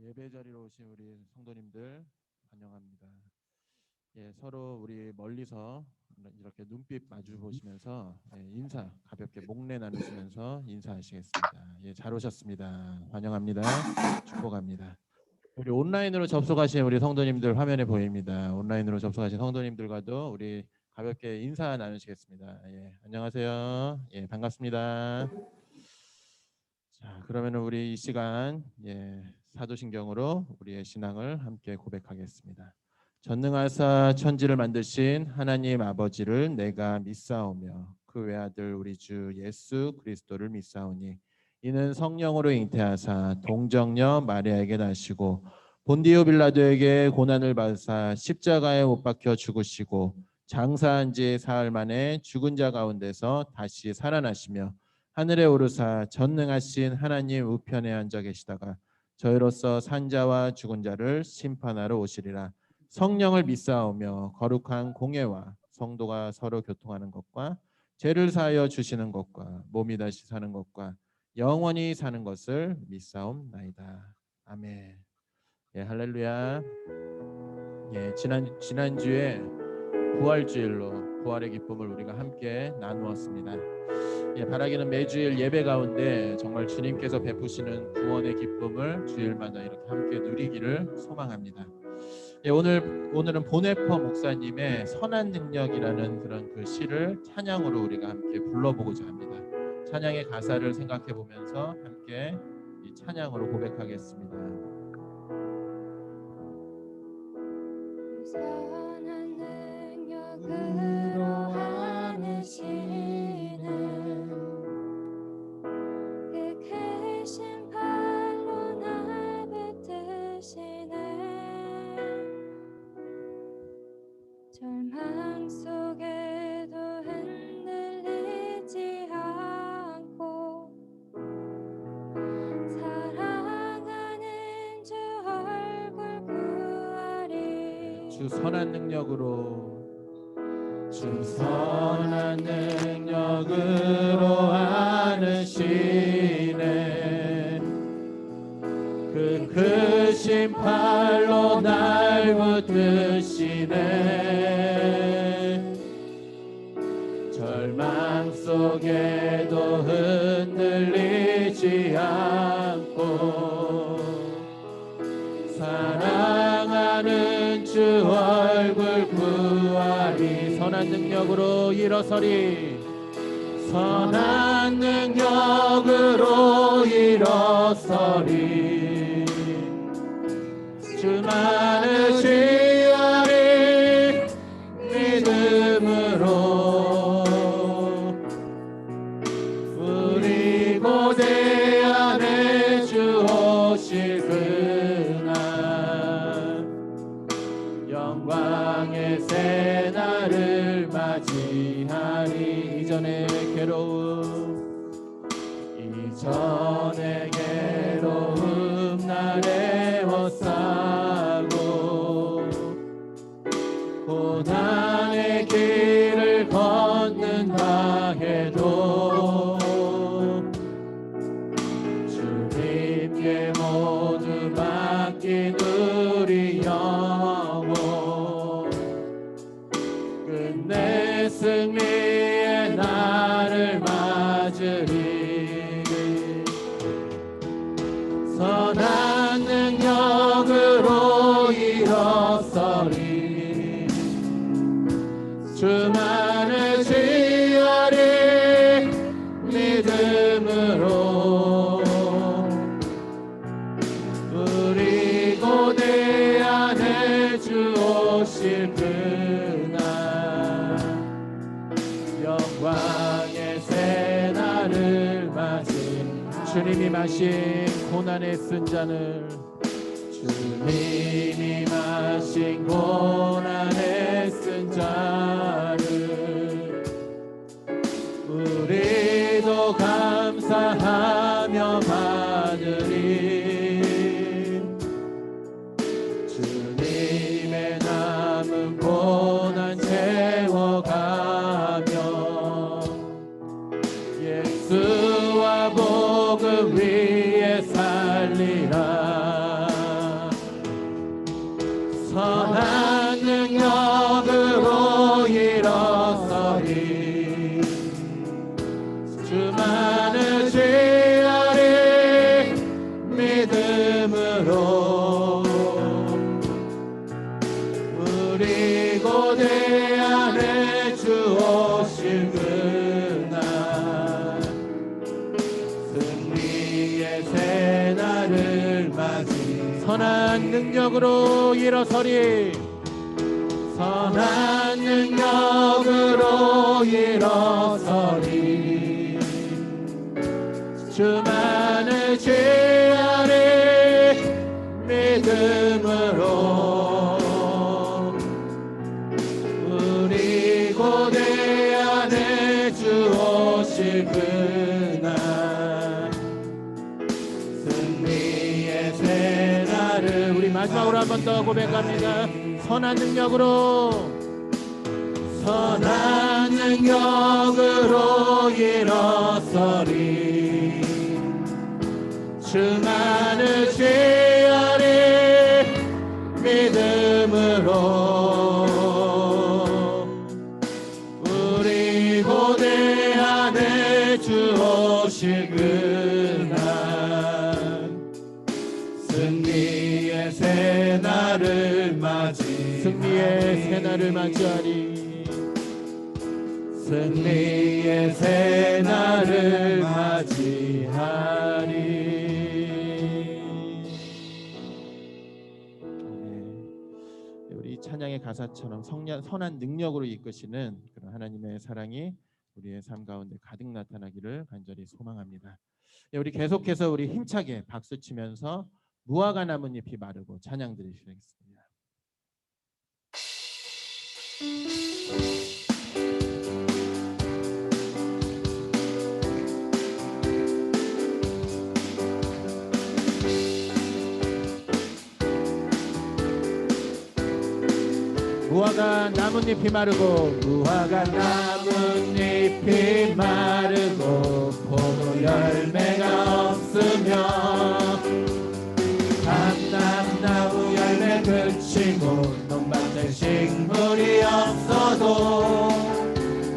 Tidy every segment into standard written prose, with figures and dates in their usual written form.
예배 자리로 오신 우리 성도님들 환영합니다. 서로 우리 멀리서 이렇게 눈빛 마주 보시면서 인사 가볍게 목례 나누시면서 인사하시겠습니다. 잘 오셨습니다. 환영합니다. 축복합니다. 우리 온라인으로 접속하신 우리 성도님들 화면에 보입니다. 온라인으로 접속하신 성도님들과도 우리 가볍게 인사 나누시겠습니다. 안녕하세요. 반갑습니다. 자, 그러면 우리 이 시간 사도신경으로 우리의 신앙을 함께 고백하겠습니다. 전능하사 천지를 만드신 하나님 아버지를 내가 믿사오며 그 외아들 우리 주 예수 그리스도를 믿사오니 이는 성령으로 잉태하사 동정녀 마리아에게 나시고 본디오 빌라도에게 고난을 받으사 십자가에 못 박혀 죽으시고 장사한 지 사흘 만에 죽은 자 가운데서 다시 살아나시며 하늘에 오르사 전능하신 하나님 우편에 앉아 계시다가 저희로서 산자와 죽은 자를 심판하러 오시리라. 성령을 믿사오며 거룩한 공예와 성도가 서로 교통하는 것과 죄를 사하여 주시는 것과 몸이 다시 사는 것과 영원히 사는 것을 믿사옵나이다. 아멘. 할렐루야. 지난주에 부활주일로 부활의 기쁨을 우리가 함께 나누었습니다. 바라기는 매주일 예배 가운데 정말 주님께서 베푸시는 구원의 기쁨을 주일마다 이렇게 함께 누리기를 소망합니다. 오늘은 보네퍼 목사님의 선한 능력이라는 그런 그 시를 찬양으로 우리가 함께 불러보고자 합니다. 찬양의 가사를 생각해 보면서 함께 이 찬양으로 고백하겠습니다. 선한 능력으로 안으시는 그 크신 팔로 날 붙드시네. 절망 속에도 흔들리지 않고 사랑하는 주 얼굴 구하리. 주 선한 능력으로 주 선한 능력으로 안으시네. 그 크신 팔로 날 붙드시네. 절망 속에도 흔들리지 않고 사랑하는 주 얼굴 구하리. 선한 능력으로 일어서리. 선한 능력으로 일어서리. 주만을 취하리. 믿음으로 우리 고대 안에 주 오실 그날 영광의 새날을 맞이하리. 이전의 괴로움 날 애워싸고 고난의 길을 걷는다 해도 주님께 모두 맡긴 우리 영혼 끝내 승리의 날을 맞으리. 선한 능력으로 일어서리. 주만을 취하리. 믿음으로 우리 고대 안에 주 오실 그날 영광의 새날을 맞은 주님이 마신 고난의 쓴 잔을 주님이 마신 고난의 쓴 잔을 우리도 감사하며 받으리. 주님의 남은 고난 채워가며 예수와 복음 위에 살리라. 선한 능력으로 일어서리 주만을 지으리 믿음으로 우리 고대 안에 주 오실 그날 승리의 새날을 맞이 선한 능력으로 일어서리 선한 능력으로 일어서리 주만을 지으리 믿음으로 우리 고대 안에 주 오실 그날 승리의 새날을 우리 마지막으로 한 번 더 고백합니다. 선한 능력으로 선한 능력으로 일어서리 주만을 지으리 믿음으로 우리 고대 안에 주 오실 그날 승리의 새날을 맞이 승리의 새날을 맞이하리 승리의 새날을 맞이하리. 우리 찬양의 가사처럼 선한 능력으로 이끄시는 그런 하나님의 사랑이 우리의 삶 가운데 가득 나타나기를 간절히 소망합니다. 우리 계속해서 우리 힘차게 박수 치면서 무화과 나뭇잎이 마르고 찬양 드리시겠습니다. 무화과 나뭇잎이 마르고 무화과 나뭇잎이 마르고 포도 열매가 없으며 감람나무 열매 그치고 논밭에 식물이 없어도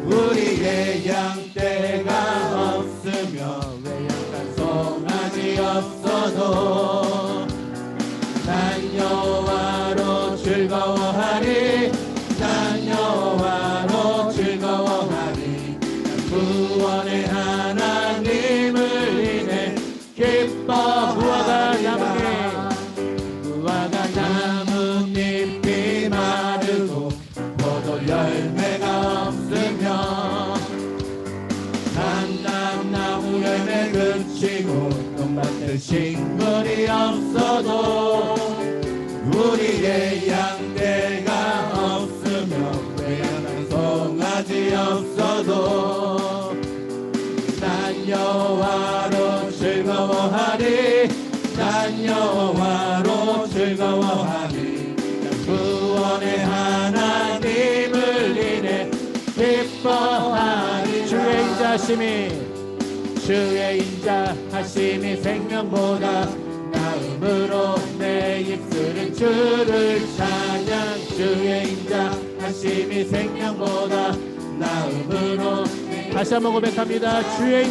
우리의 양떼가 없으며 외양간 송아지 없어도 난 여호와로 즐거워하리 난 여호와로 즐거워하리 구원의 하나님을 인해 기뻐 무화과 나뭇잎이 마르고 포도 열매가 없으며 감람나무 열매 그치고 논밭에 식물이 없어도 우리의 양떼가 없으며 외양간 송아지 없어도 난 여호와로 즐거워하리 난 여호와로 즐거워하리 구원의 하나님을 인해 기뻐하리 주의 인자하심이 생명보다 나음으로 내 입술은 주를 찬양 주의 인자하심이 생명보다 나음으로 다시 한번 고백합니다. 주의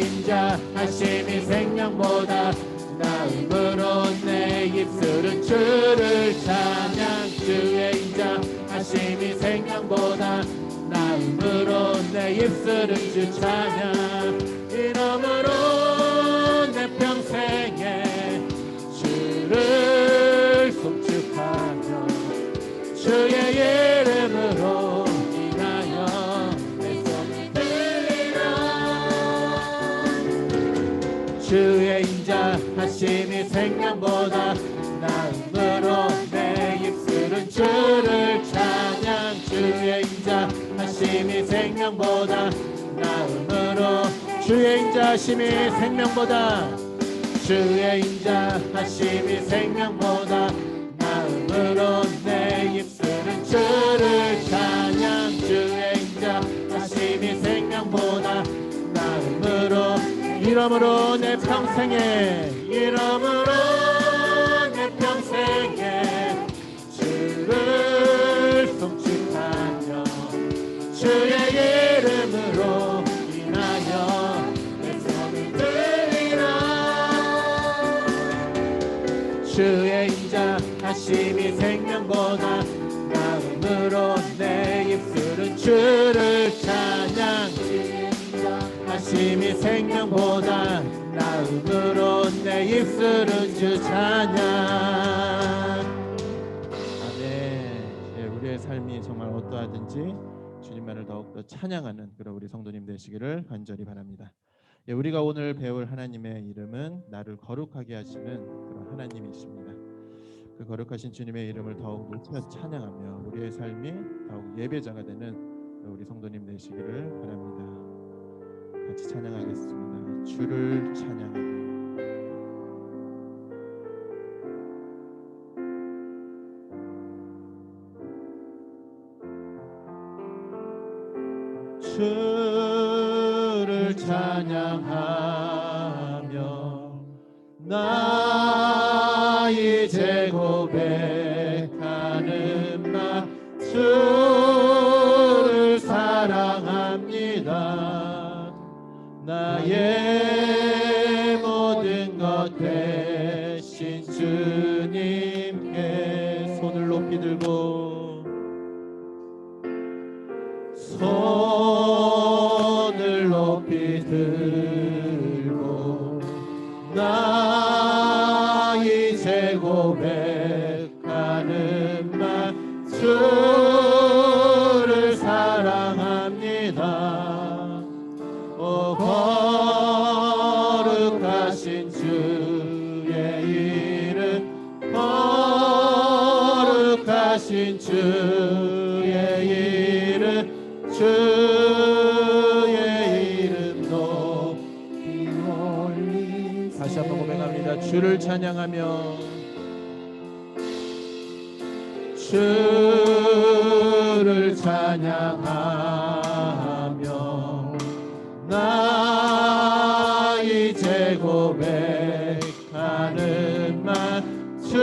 인자하심이 생명보다 나음으로 내 입술은 주를 찬양 주의 인자하심이 생명보다 나음으로 내 입술은 주 찬양 이러므로 내 평생에 주를 송축하며 주의 이름으로 인하여 내 손을 들리라 주의 인자하심이 생명보다 나음으로 내 입술은 주를 찬양 주의 인자하심이 생명보다 나음으로 주의 인자하심이 생명보다 주의 인자하심이 생명보다 나음으로 내 입술은 주를 찬양 주의 인자하심이 생명보다 나음으로 이러므로 내 평생에 하심이 생명보다 나음으로 내 입술은 주를 찬양. 하심이 생명보다 나음으로 내 입술은 주 찬양. 아멘. 예, 우리의 삶이 정말 어떠하든지 주님만을 더욱더 찬양하는 그런 우리 성도님 되시기를 간절히 바랍니다. 예, 우리가 오늘 배울 하나님의 이름은 나를 거룩하게 하시는 그런 하나님이십니다. 그 거룩하신 주님의 이름을 더욱 높여 찬양하며 우리의 삶이 더욱 예배자가 되는 우리 성도님 되시기를 바랍니다. 같이 찬양하겠습니다. 주를 찬양하며 주를 찬양하며 나 이제 고백하는 나 주를 사랑합니다. 나의 모든 것 대신 주님께 손을 높이 들고 손을 높이 들고 나 이제 고백하는 말 주를 사랑합니다. 오 거룩하신 주의 이름 거룩하신 주의 이름 주의 이름 높이 올리. 다시 한번 고백합니다. 주를 찬양하며 주를 찬양하며 나 이제 고백하는 말 주를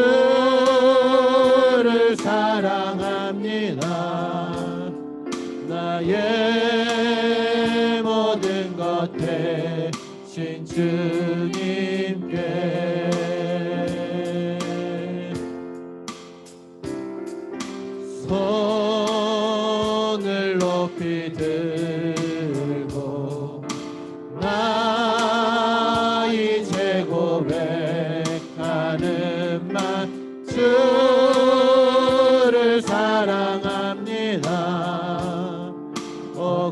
사랑합니다. 나의 모든 것 대신 주님께 손을 높이 들고 나 이제 고백하는 말 주를 사랑합니다. 오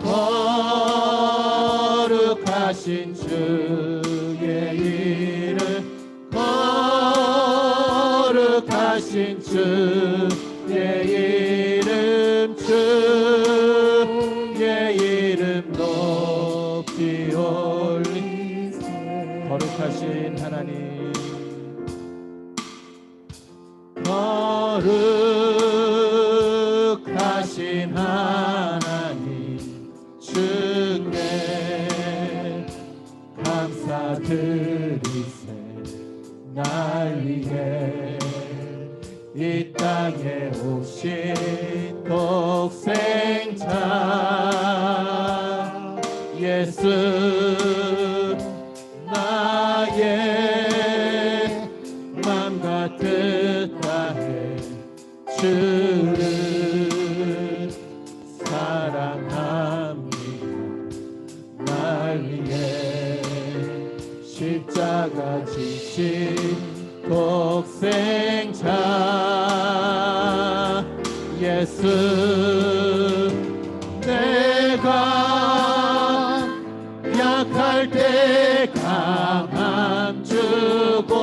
거룩하신 주의 이름 거룩하신 주의 이름 주의 이름 높이 올리세. 거룩하신 하나님 거룩하신 하나님 주께 감사드리세. 날 위해 이 땅에 오신 독생자 예수 나의 맘과 뜻 다해 주를 사랑합니다. 날 위해 십자가 지신 독생자 예수 내가 약할 때 강함 주고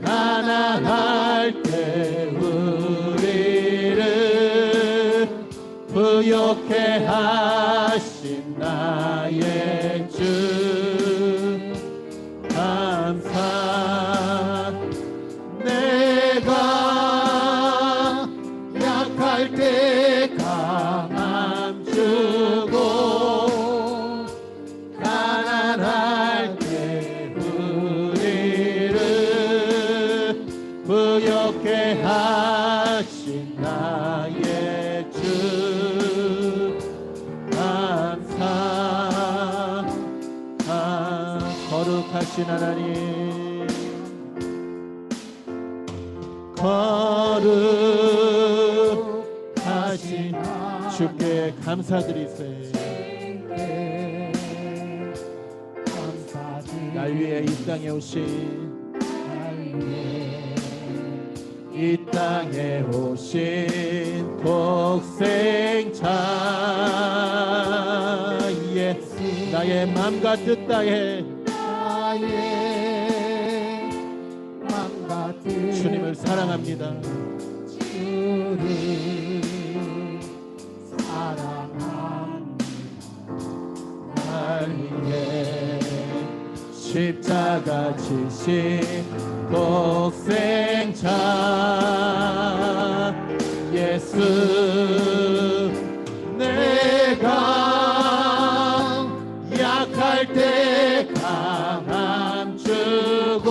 가난할 때 우리를 부욕해 하신 나의 주 감사. 내가 약할 때 강함 주고 가난할 때 우리를 부욕해 하신 나의 주 감사. 거룩하신 하나님 거룩하신 주께 감사드리세. 날 위해 이 땅에 오신 이 땅에 오신 독생자 예수 나의 맘과 뜻 다해 주님을 사랑합니다. 주를 사랑합니다. 날 위해 십자가 지신 독생자 예수 내가 약할 때 강함 주고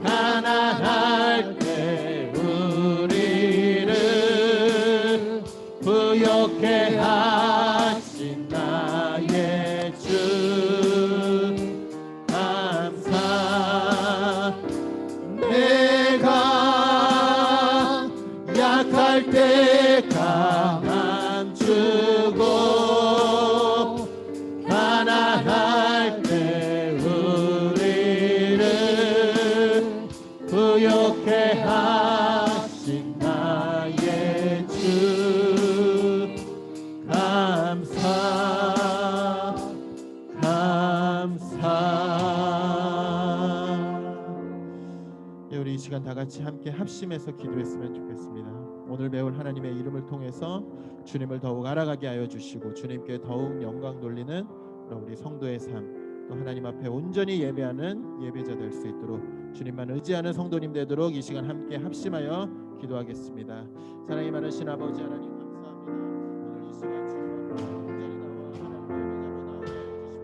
가난할 때 우리를 부욕해 하신 나의 주 감사. 내가 약할 때 강함 주고 가난할 때 우리를 부욕해 하신 나의 주 감사 우리 이 시간 다 같이 함께 합심해서 기도했으면 좋겠습니다. 오늘 배울 하나님의 이름을 통해서 주님을 더욱 알아가게 하여 주시고 주님께 더욱 영광 돌리는 우리 성도의 삶, 또 하나님 앞에 온전히 예배하는 예배자 될 수 있도록 주님만 의지하는 성도님 되도록 이 시간 함께 합심하여 기도하겠습니다. 사랑이 많으신 아버지 하나님 감사합니다. 오늘 이 시간 주님 앞에 온전히 나와 하나님 예배자로 나오게 해주시면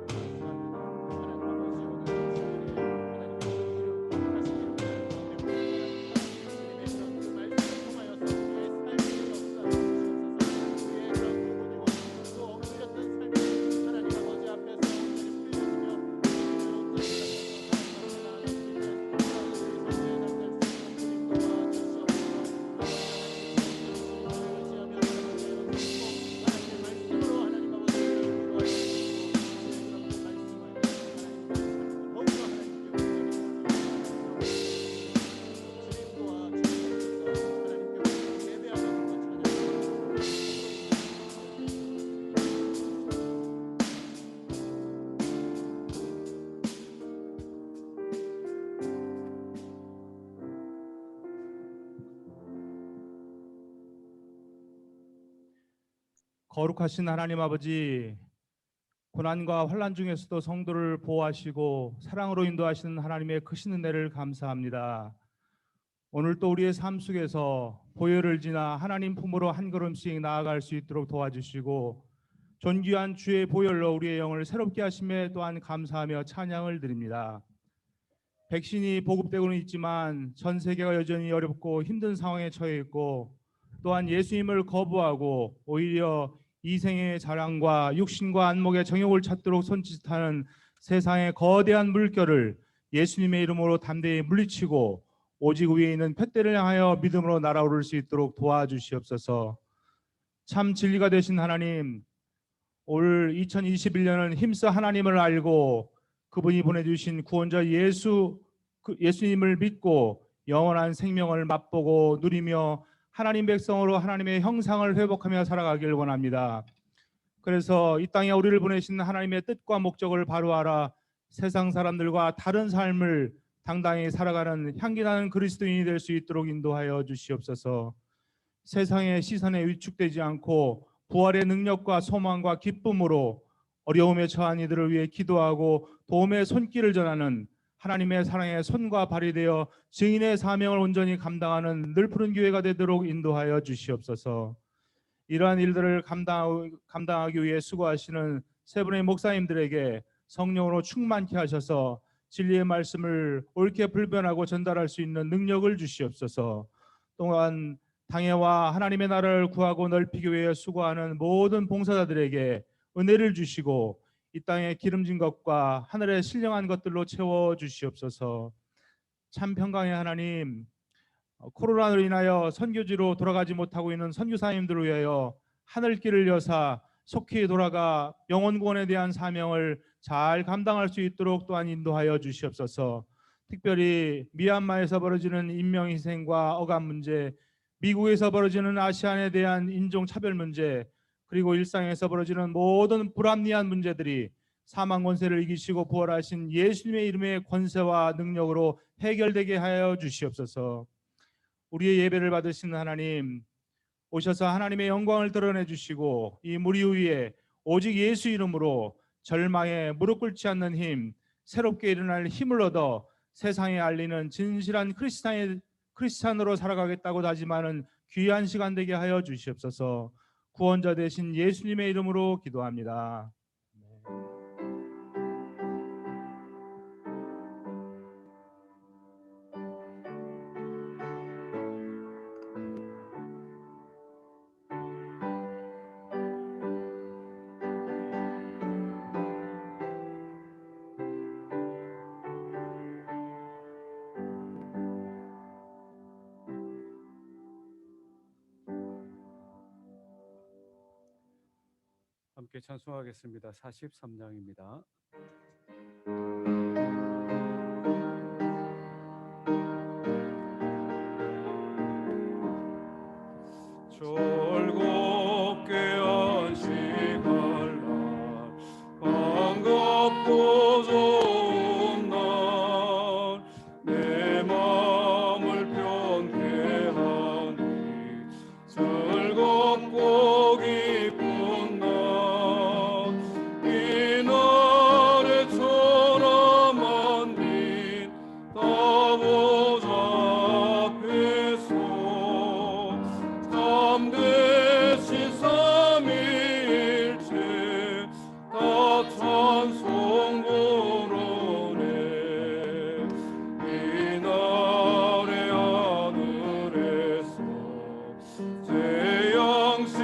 거룩하신 하나님 아버지, 고난과 환난 중에서도 성도를 보호하시고 사랑으로 인도하시는 하나님의 크신 은혜를 감사합니다. 오늘 또 우리의 삶 속에서 보혈을 지나 하나님 품으로 한 걸음씩 나아갈 수 있도록 도와주시고 존귀한 주의 보혈로 우리의 영을 새롭게 하심에 또한 감사하며 찬양을 드립니다. 백신이 보급되고는 있지만 전 세계가 여전히 어렵고 힘든 상황에 처해 있고 또한 예수님을 거부하고 오히려 이생의 자랑과 육신과 안목의 정욕을 찾도록 손짓하는 세상의 거대한 물결을 예수님의 이름으로 담대히 물리치고 오직 위에 있는 푯대를 향하여 믿음으로 날아오를 수 있도록 도와주시옵소서. 참 진리가 되신 하나님, 올 2021년은 힘써 하나님을 알고 그분이 보내주신 구원자 예수님을 믿고 영원한 생명을 맛보고 누리며 하나님 백성으로 하나님의 형상을 회복하며 살아가길 원합니다. 그래서 이 땅에 우리를 보내신 하나님의 뜻과 목적을 바로 알아 세상 사람들과 다른 삶을 당당히 살아가는 향기나는 그리스도인이 될 수 있도록 인도하여 주시옵소서. 세상의 시선에 위축되지 않고 부활의 능력과 소망과 기쁨으로 어려움에 처한 이들을 위해 기도하고 도움의 손길을 전하는 하나님의 사랑의 손과 발이 되어 증인의 사명을 온전히 감당하는 늘푸른 교회가 되도록 인도하여 주시옵소서. 이러한 일들을 감당하기 위해 수고하시는 세 분의 목사님들에게 성령으로 충만케 하셔서 진리의 말씀을 옳게 불변하고 전달할 수 있는 능력을 주시옵소서. 또한 당회와 하나님의 나라를 구하고 넓히기 위해 수고하는 모든 봉사자들에게 은혜를 주시고 이 땅에 기름진 것과 하늘에 신령한 것들로 채워 주시옵소서. 참 평강의 하나님, 코로나로 인하여 선교지로 돌아가지 못하고 있는 선교사님들을 위하여 하늘길을 여사 속히 돌아가 영혼구원에 대한 사명을 잘 감당할 수 있도록 또한 인도하여 주시옵소서. 특별히 미얀마에서 벌어지는 인명희생과 억압 문제, 미국에서 벌어지는 아시안에 대한 인종차별 문제, 그리고 일상에서 벌어지는 모든 불합리한 문제들이 사망 권세를 이기시고 부활하신 예수님의 이름의 권세와 능력으로 해결되게 하여 주시옵소서. 우리의 예배를 받으시는 하나님, 오셔서 하나님의 영광을 드러내 주시고 이 무리 위에 오직 예수 이름으로 절망에 무릎 꿇지 않는 힘, 새롭게 일어날 힘을 얻어 세상에 알리는 진실한 크리스찬으로 살아가겠다고 다짐하는 귀한 시간 되게 하여 주시옵소서. 구원자 되신 예수님의 이름으로 기도합니다. 함께 찬송하겠습니다. 43장입니다. 즐겁게 안식할 날, 반갑고 좋은 날, 내 마음을 편케 하니 즐겁고 기쁜 날, 이 날에 초라한 빛 따보자 앞에서 참되신 삼위일체 다 찬송 부르네. 이 날의 하늘에서 태양신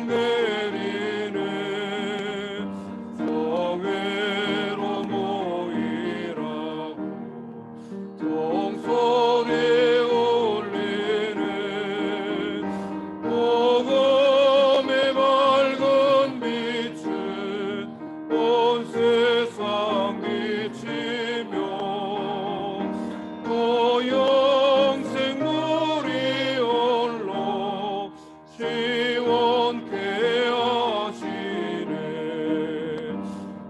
내리네. 성회로 모이라고 종소리 울리네. 복음의 밝은 빛은 온 세상 비치며 또 영생물이 홀로 시원케 하시네.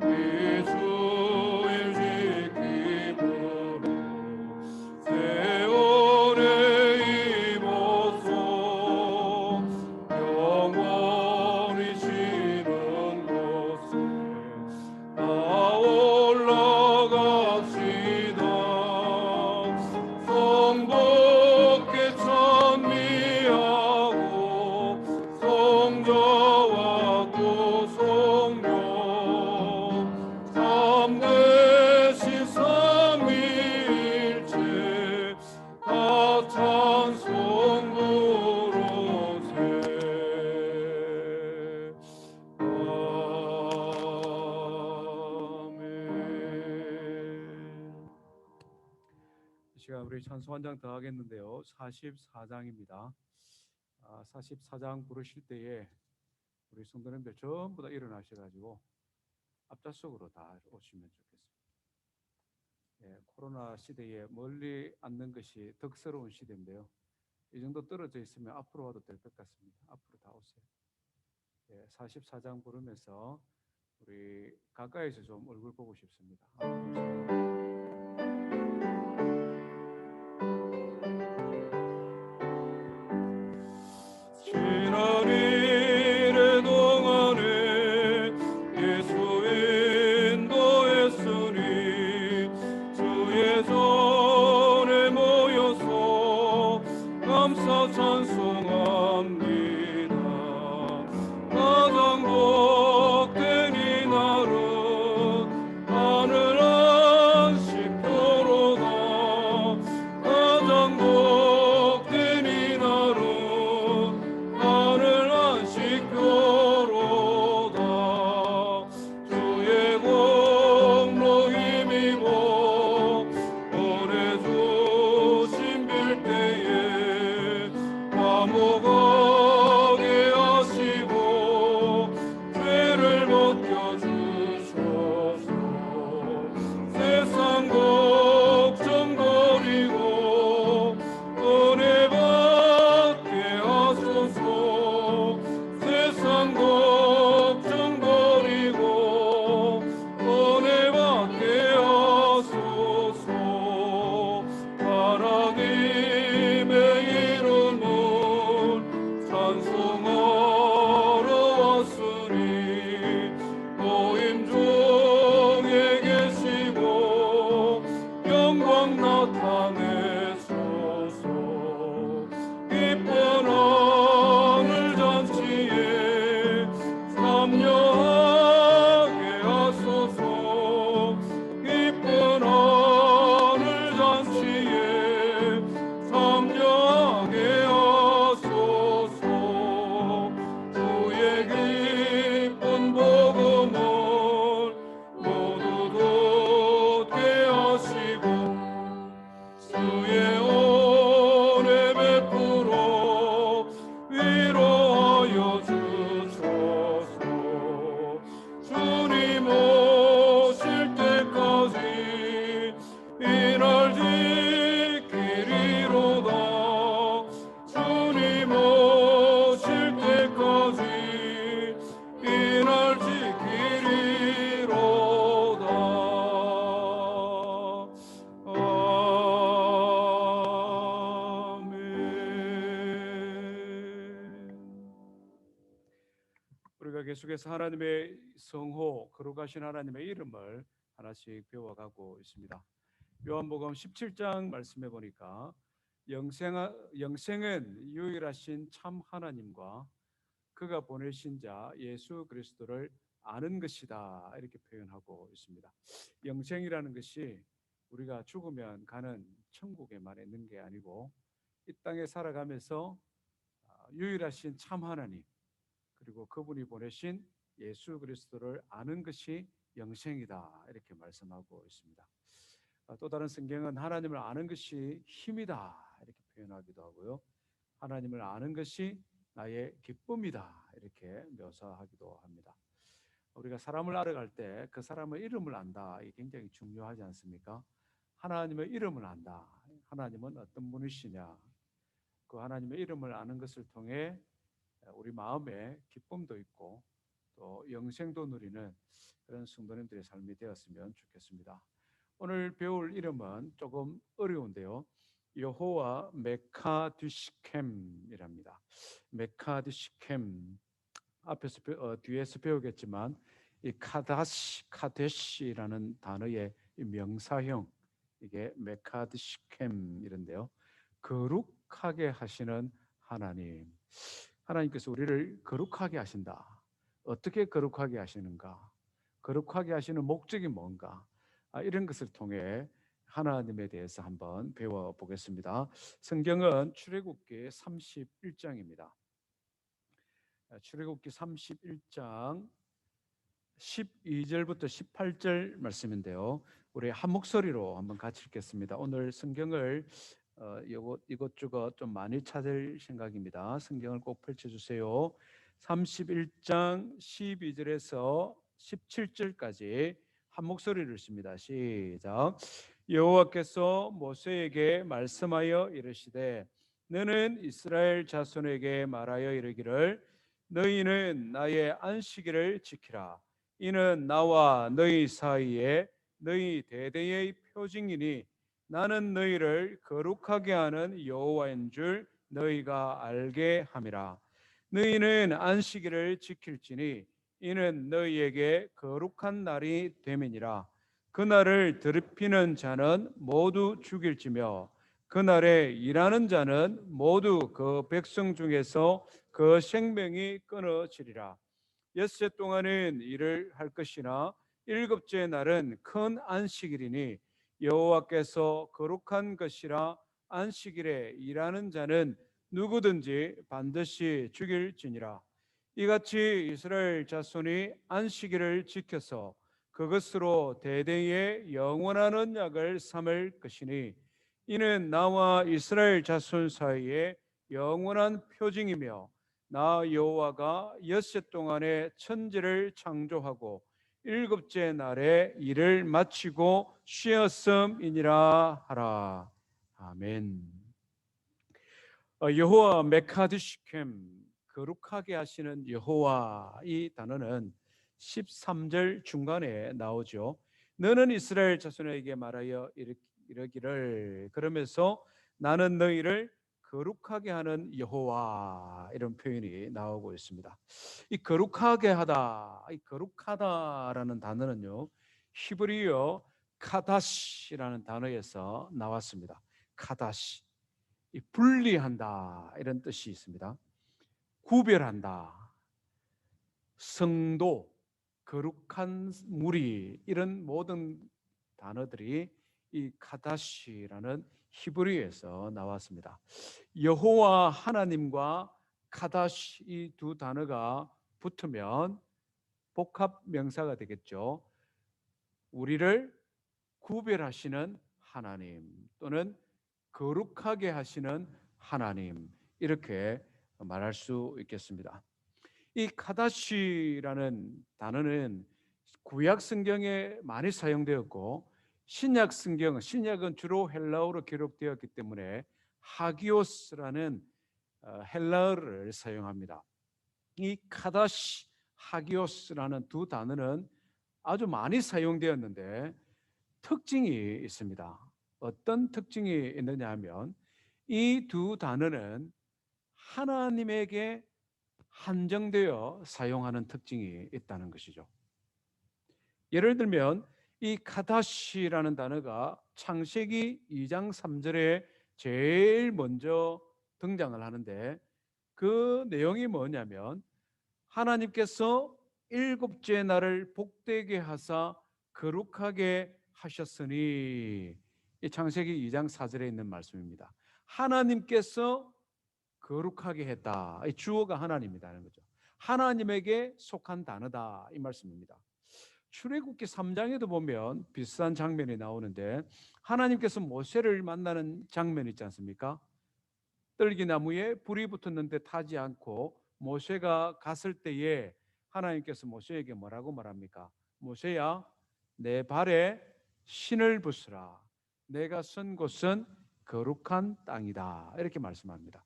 이 주일 지킴으로 세월의 이모소 영원히 쉬는 곳에 다 올라갑시다. 성복께 찬미하고 성자와 또 성령 참되신 삼위일체 다 찬송 부르세. 아멘. 이 시간 우리 찬송 한 장 더 하겠는데요. 44장입니다. 44장 부르실 때에 우리 성도님들 전부 다 일어나셔가지고 앞좌석으로 다 오시면 좋겠습니다. 코로나 시대에 멀리 앉는 것이 덕스러운 시대인데요. 이 정도 떨어져 있으면 앞으로 와도 될 것 같습니다. 앞으로 다 오세요. 44장 부르면서 우리 가까이서 좀 얼굴 보고 싶습니다. 지난 일의 동안에 예수 인도했으니 주의 전에 모여서 감사 찬송합니다. 가장 복된 이 날은 하늘 계속해서 하나님의 성호, 거룩하신 하나님의 이름을 하나씩 배워가고 있습니다. 요한복음 17장 말씀해 보니까 영생은 유일하신 참 하나님과 그가 보내신 자 예수 그리스도를 아는 것이다, 이렇게 표현하고 있습니다. 영생이라는 것이 우리가 죽으면 가는 천국에만 있는 게 아니고 이 땅에 살아가면서 유일하신 참 하나님, 그리고 그분이 보내신 예수 그리스도를 아는 것이 영생이다, 이렇게 말씀하고 있습니다. 또 다른 성경은 하나님을 아는 것이 힘이다, 이렇게 표현하기도 하고요. 하나님을 아는 것이 나의 기쁨이다, 이렇게 묘사하기도 합니다. 우리가 사람을 알아갈 때 그 사람의 이름을 안다, 이게 굉장히 중요하지 않습니까? 하나님의 이름을 안다. 하나님은 어떤 분이시냐, 그 하나님의 이름을 아는 것을 통해 우리 마음에 기쁨도 있고 또 영생도 누리는 그런 성도님들의 삶이 되었으면 좋겠습니다. 오늘 배울 이름은 조금 어려운데요. 여호와 메카드시켐이랍니다. 메카드시켐, 뒤에서 배우겠지만 이 카데시라는 단어의 명사형, 이게 메카드시켐 이런데요. 거룩하게 하시는 하나님. 하나님께서 우리를 거룩하게 하신다. 어떻게 거룩하게 하시는가? 거룩하게 하시는 목적이 뭔가? 이런 것을 통해 하나님에 대해서 한번 배워보겠습니다. 성경은 출애굽기 31장입니다. 출애굽기 31장 12절부터 18절 말씀인데요. 우리 한 목소리로 한번 같이 읽겠습니다. 오늘 성경을 이것저것 좀 많이 찾을 생각입니다. 성경을 꼭 펼쳐주세요. 31장 12절에서 17절까지 한 목소리를 읽습니다. 시작. 여호와께서 모세에게 말씀하여 이르시되 너는 이스라엘 자손에게 말하여 이르기를 너희는 나의 안식일을 지키라. 이는 나와 너희 사이에 너희 대대의 표징이니 나는 너희를 거룩하게 하는 여호와인 줄 너희가 알게 함이라. 너희는 안식일을 지킬지니 이는 너희에게 거룩한 날이 됨이니라. 그날을 더럽히는 자는 모두 죽일지며 그날에 일하는 자는 모두 그 백성 중에서 그 생명이 끊어지리라. 엿새 동안은 일을 할 것이나 일곱째 날은 큰 안식일이니 여호와께서 거룩한 것이라 안식일에 일하는 자는 누구든지 반드시 죽일지니라. 이같이 이스라엘 자손이 안식일을 지켜서 그것으로 대대에 영원한 언약을 삼을 것이니 이는 나와 이스라엘 자손 사이에 영원한 표징이며 나 여호와가 엿새 동안에 천지를 창조하고 일곱째 날에 일을 마치고 쉬었음이니라 하라. 아멘. 여호와 메카드시켐, 거룩하게 하시는 여호와, 이 단어는 13절 중간에 나오죠. 너는 이스라엘 자손에게 말하여 이르기를, 그러면서 나는 너희를 거룩하게 하는 여호와, 이런 표현이 나오고 있습니다. 이 거룩하게 하다, 이 거룩하다라는 단어는요, 히브리어 카다시라는 단어에서 나왔습니다. 카다시, 이 분리한다, 이런 뜻이 있습니다. 구별한다, 성도, 거룩한 무리, 이런 모든 단어들이 이 카다시라는 히브리에서 나왔습니다. 여호와 하나님과 카다시, 이 두 단어가 붙으면 복합 명사가 되겠죠. 우리를 구별하시는 하나님 또는 거룩하게 하시는 하나님, 이렇게 말할 수 있겠습니다. 이 카다시라는 단어는 구약 성경에 많이 사용되었고 신약 성경, 신약은 주로 헬라어로 기록되었기 때문에 하기오스라는 헬라어를 사용합니다. 이 카다시, 하기오스라는 두 단어는 아주 많이 사용되었는데 특징이 있습니다. 어떤 특징이 있느냐 하면 이 두 단어는 하나님에게 한정되어 사용하는 특징이 있다는 것이죠. 예를 들면 이 카다시라는 단어가 창세기 2장 3절에 제일 먼저 등장을 하는데 그 내용이 뭐냐면 하나님께서 일곱째 날을 복되게 하사 거룩하게 하셨으니, 이 창세기 2장 4절에 있는 말씀입니다. 하나님께서 거룩하게 했다. 이 주어가 하나님이라는 거죠. 하나님에게 속한 단어다 이 말씀입니다. 출애굽기 3장에도 보면 비슷한 장면이 나오는데 하나님께서 모세를 만나는 장면이 있지 않습니까? 떨기나무에 불이 붙었는데 타지 않고 모세가 갔을 때에 하나님께서 모세에게 뭐라고 말합니까? 모세야, 내 발에 신을 부수라. 내가 선 곳은 거룩한 땅이다. 이렇게 말씀합니다.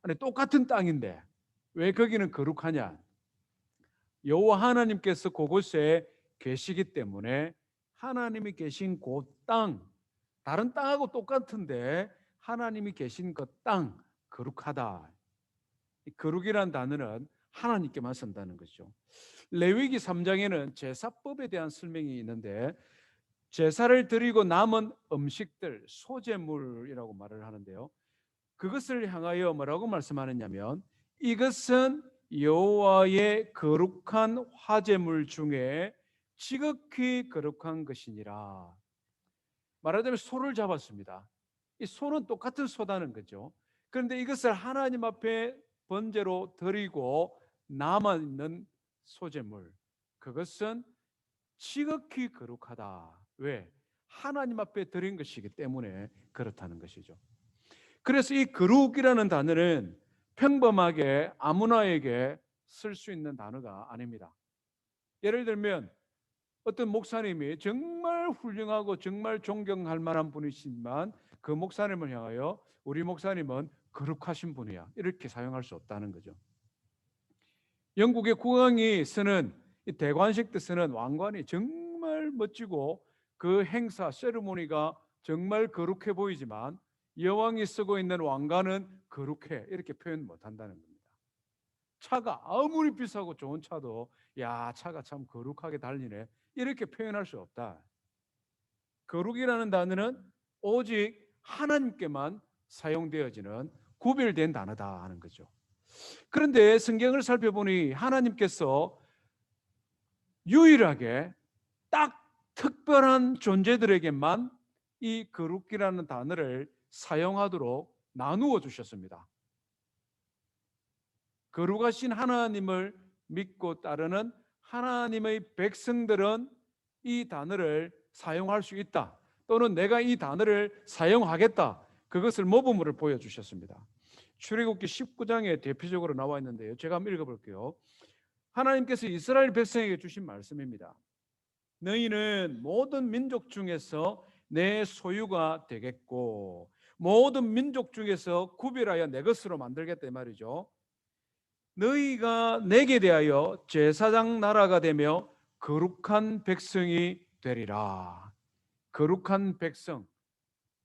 아니, 똑같은 땅인데 왜 거기는 거룩하냐? 여호와 하나님께서 그곳에 계시기 때문에 하나님이 계신 그 땅, 다른 땅하고 똑같은데 하나님이 계신 그 땅 거룩하다. 거룩이란 단어는 하나님께만 쓴다는 것이죠. 레위기 3장에는 제사법에 대한 설명이 있는데 제사를 드리고 남은 음식들, 소제물이라고 말을 하는데요. 그것을 향하여 뭐라고 말씀하느냐면 이것은 여호와의 거룩한 화제물 중에 지극히 거룩한 것이니라. 말하자면 소를 잡았습니다. 이 소는 똑같은 소다는 거죠. 그런데 이것을 하나님 앞에 번제로 드리고 남아있는 소제물, 그것은 지극히 거룩하다. 왜? 하나님 앞에 드린 것이기 때문에 그렇다는 것이죠. 그래서 이 거룩이라는 단어는 평범하게 아무나에게 쓸 수 있는 단어가 아닙니다. 예를 들면 어떤 목사님이 정말 훌륭하고 정말 존경할 만한 분이시지만 그 목사님을 향하여 우리 목사님은 거룩하신 분이야, 이렇게 사용할 수 없다는 거죠. 영국의 국왕이 쓰는 이 대관식 때 쓰는 왕관이 정말 멋지고 그 행사 세리머니가 정말 거룩해 보이지만 여왕이 쓰고 있는 왕관은 거룩해, 이렇게 표현 못 한다는 겁니다. 차가 아무리 비싸고 좋은 차도 야, 차가 참 거룩하게 달리네, 이렇게 표현할 수 없다. 거룩이라는 단어는 오직 하나님께만 사용되어지는 구별된 단어다 하는 거죠. 그런데 성경을 살펴보니 하나님께서 유일하게 딱 특별한 존재들에게만 이 거룩이라는 단어를 사용하도록 나누어 주셨습니다. 거룩하신 하나님을 믿고 따르는 하나님의 백성들은 이 단어를 사용할 수 있다, 또는 내가 이 단어를 사용하겠다, 그것을 모범으로 보여주셨습니다. 출애굽기 19장에 대표적으로 나와 있는데요, 제가 한번 읽어볼게요. 하나님께서 이스라엘 백성에게 주신 말씀입니다. 너희는 모든 민족 중에서 내 소유가 되겠고 모든 민족 중에서 구별하여 내 것으로 만들겠다 이 말이죠. 너희가 내게 대하여 제사장 나라가 되며 거룩한 백성이 되리라. 거룩한 백성,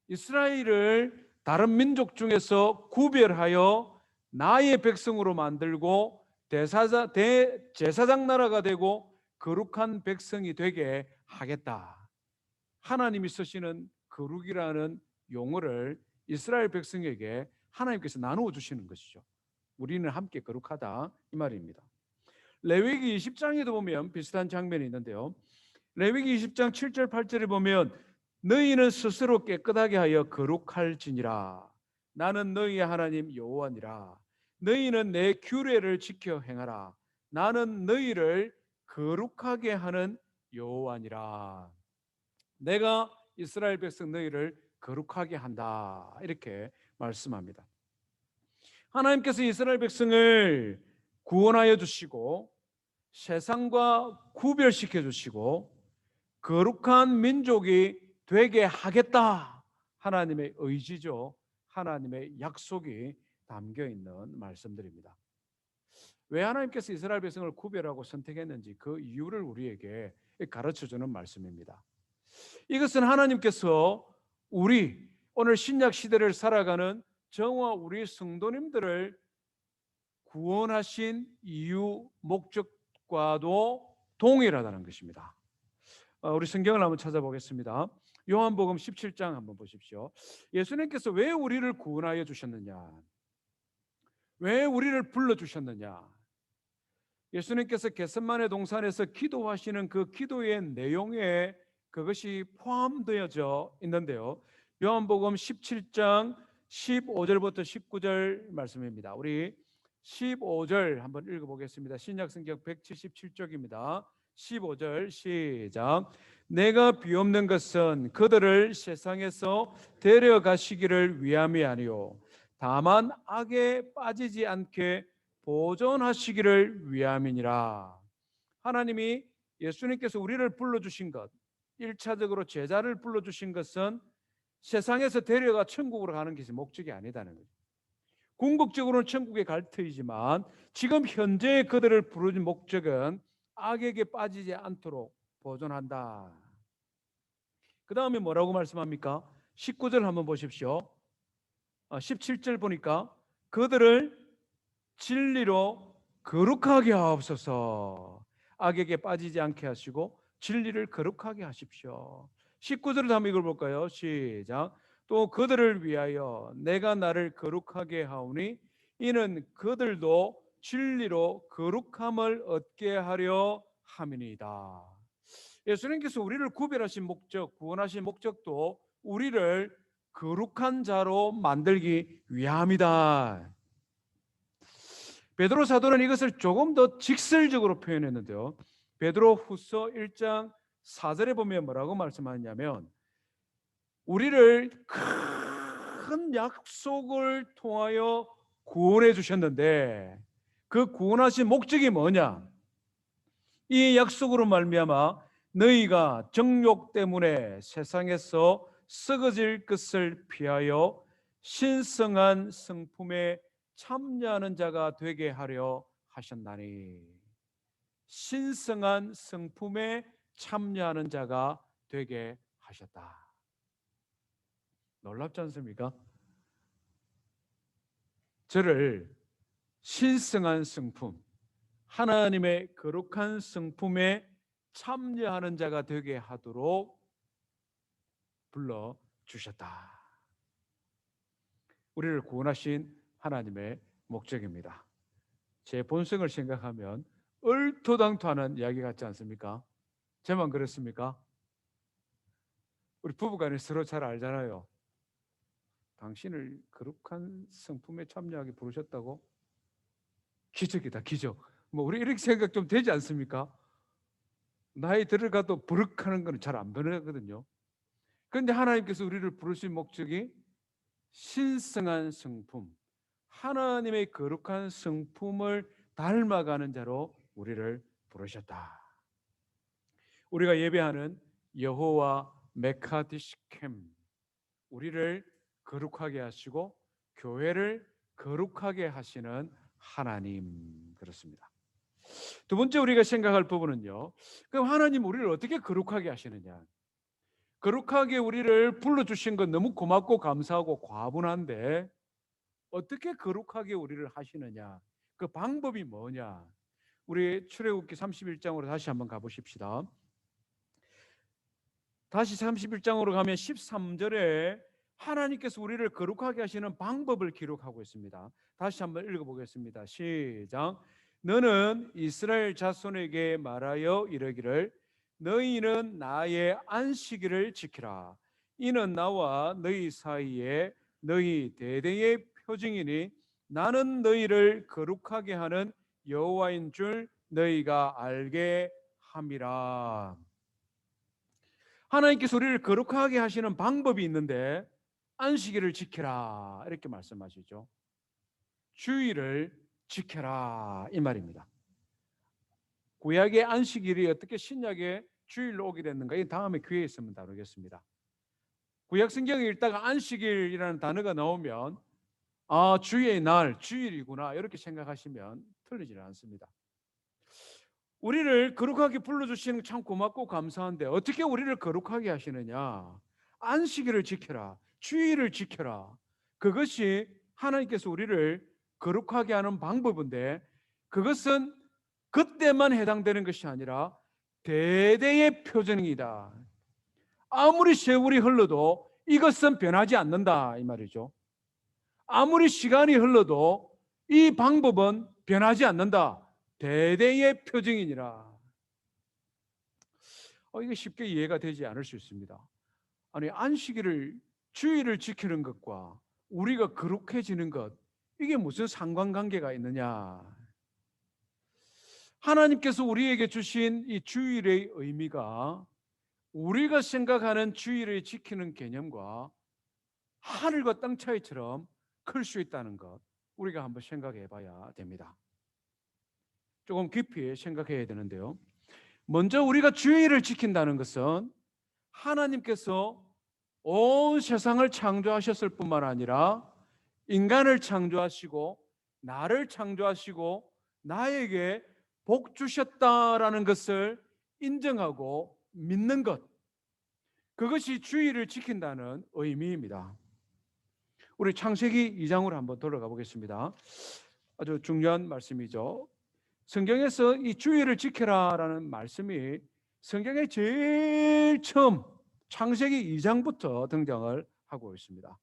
이스라엘을 다른 민족 중에서 구별하여 나의 백성으로 만들고 제사장 나라가 되고 거룩한 백성이 되게 하겠다. 하나님이 쓰시는 거룩이라는 용어를 이스라엘 백성에게 하나님께서 나누어 주시는 것이죠. 우리는 함께 거룩하다 이 말입니다. 레위기 20장에도 보면 비슷한 장면이 있는데요, 레위기 20장 7절 8절에 보면 너희는 스스로 깨끗하게 하여 거룩할지니라. 나는 너희의 하나님 여호와니라. 너희는 내 규례를 지켜 행하라. 나는 너희를 거룩하게 하는 여호와니라. 내가 이스라엘 백성 너희를 거룩하게 한다, 이렇게 말씀합니다. 하나님께서 이스라엘 백성을 구원하여 주시고 세상과 구별시켜 주시고 거룩한 민족이 되게 하겠다, 하나님의 의지죠. 하나님의 약속이 담겨 있는 말씀들입니다. 왜 하나님께서 이스라엘 백성을 구별하고 선택했는지 그 이유를 우리에게 가르쳐주는 말씀입니다. 이것은 하나님께서 오늘 신약 시대를 살아가는 저와 우리 성도님들을 구원하신 이유, 목적과도 동일하다는 것입니다. 우리 성경을 한번 찾아보겠습니다. 요한복음 17장 한번 보십시오. 예수님께서 왜 우리를 구원하여 주셨느냐? 왜 우리를 불러주셨느냐? 예수님께서 겟세마네 동산에서 기도하시는 그 기도의 내용에 그것이 포함되어져 있는데요. 요한복음 17장 15절부터 19절 말씀입니다. 우리 15절 한번 읽어보겠습니다. 신약성경 177쪽입니다. 15절 시작. 내가 비옵는 것은 그들을 세상에서 데려가시기를 위함이 아니요 다만 악에 빠지지 않게 보존하시기를 위함이니라. 하나님이 예수님께서 우리를 불러주신 것, 1차적으로 제자를 불러주신 것은 세상에서 데려가 천국으로 가는 것이 목적이 아니다는 거죠. 궁극적으로는 천국에 갈 터이지만 지금 현재 그들을 부르신 목적은 악에게 빠지지 않도록 보존한다. 그 다음에 뭐라고 말씀합니까? 19절 한번 보십시오. 17절 보니까 그들을 진리로 거룩하게 하옵소서. 악에게 빠지지 않게 하시고 진리를 거룩하게 하십시오. 19절을 한번 읽어볼까요? 시작. 또 그들을 위하여 내가 나를 거룩하게 하오니 이는 그들도 진리로 거룩함을 얻게 하려 함이니이다. 예수님께서 우리를 구별하신 목적, 구원하신 목적도 우리를 거룩한 자로 만들기 위함이다. 베드로 사도는 이것을 조금 더 직설적으로 표현했는데요. 베드로 후서 1장 4절에 보면 뭐라고 말씀하냐면 우리를 큰 약속을 통하여 구원해 주셨는데 그 구원하신 목적이 뭐냐? 이 약속으로 말미암아 너희가 정욕 때문에 세상에서 썩어질 것을 피하여 신성한 성품에 참여하는 자가 되게 하려 하셨나니. 신성한 성품에 참여하는 자가 되게 하셨다. 놀랍지 않습니까? 저를 신성한 성품, 하나님의 거룩한 성품에 참여하는 자가 되게 하도록 불러주셨다. 우리를 구원하신 하나님의 목적입니다. 제 본성을 생각하면 얼토당토하는 이야기 같지 않습니까? 저만 그렇습니까? 우리 부부간에 서로 잘 알잖아요. 당신을 거룩한 성품에 참여하게 부르셨다고? 기적이다, 기적. 뭐 우리 이렇게 생각 좀 되지 않습니까? 나이 들어가도 버럭하는 건 잘 안 변하거든요. 그런데 하나님께서 우리를 부르신 목적이 신성한 성품, 하나님의 거룩한 성품을 닮아가는 자로 우리를 부르셨다. 우리가 예배하는 여호와 메카디시켐, 우리를 거룩하게 하시고 교회를 거룩하게 하시는 하나님, 그렇습니다. 두 번째 우리가 생각할 부분은요, 그럼 하나님 우리를 어떻게 거룩하게 하시느냐? 거룩하게 우리를 불러주신 건 너무 고맙고 감사하고 과분한데 어떻게 거룩하게 우리를 하시느냐? 그 방법이 뭐냐? 우리 출애굽기 31장으로 다시 한번 가보십시다. 다시 31장으로 가면 13절에 하나님께서 우리를 거룩하게 하시는 방법을 기록하고 있습니다. 다시 한번 읽어보겠습니다. 시작. 너는 이스라엘 자손에게 말하여 이르기를 너희는 나의 안식일을 지키라. 이는 나와 너희 사이에 너희 대대의 표징이니 나는 너희를 거룩하게 하는 여호와인 줄 너희가 알게 함이라. 하나님께서 우리를 거룩하게 하시는 방법이 있는데 안식일을 지켜라 이렇게 말씀하시죠. 주일을 지켜라 이 말입니다. 구약의 안식일이 어떻게 신약의 주일로 오게 됐는가 이 다음에 기회에 있으면 다루겠습니다. 구약 성경에 읽다가 안식일이라는 단어가 나오면 아, 주의 날, 주일이구나 이렇게 생각하시면 틀리지는 않습니다. 우리를 거룩하게 불러주시는 게 참 고맙고 감사한데 어떻게 우리를 거룩하게 하시느냐? 안식일을 지켜라, 주일을 지켜라. 그것이 하나님께서 우리를 거룩하게 하는 방법인데 그것은 그때만 해당되는 것이 아니라 대대의 표징이다. 아무리 세월이 흘러도 이것은 변하지 않는다 이 말이죠. 아무리 시간이 흘러도 이 방법은 변하지 않는다. 대대의 표징이니라. 이게 쉽게 이해가 되지 않을 수 있습니다. 아니, 안식일을 주일을 지키는 것과 우리가 거룩해지는 것, 이게 무슨 상관관계가 있느냐? 하나님께서 우리에게 주신 이 주일의 의미가 우리가 생각하는 주일을 지키는 개념과 하늘과 땅 차이처럼 클 수 있다는 것, 우리가 한번 생각해 봐야 됩니다. 조금 깊이 생각해야 되는데요. 먼저 우리가 주일을 지킨다는 것은 하나님께서 온 세상을 창조하셨을 뿐만 아니라 인간을 창조하시고 나를 창조하시고 나에게 복 주셨다라는 것을 인정하고 믿는 것, 그것이 주일을 지킨다는 의미입니다. 우리 창세기 2장으로 한번 돌아가 보겠습니다. 아주 중요한 말씀이죠. 성경에서 이 주일을 지켜라라는 말씀이 성경의 제일 처음 창세기 2장부터 등장을 하고 있습니다.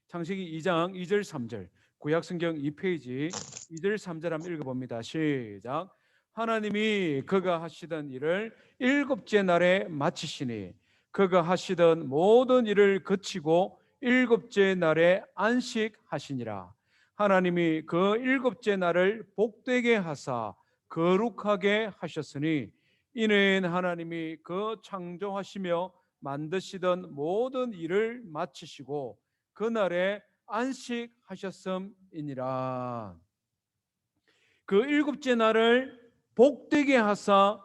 창세기 2장 2절 3절, 구약성경 2페이지 2절 3절 한번 읽어봅니다. 시작. 하나님이 그가 하시던 일을 일곱째 날에 마치시니 그가 하시던 모든 일을 그치고 일곱째 날에 안식하시니라. 하나님이 그 일곱째 날을 복되게 하사 거룩하게 하셨으니 이는 하나님이 그 창조하시며 만드시던 모든 일을 마치시고 그날에 안식하셨음이니라. 그 일곱째 날을 복되게 하사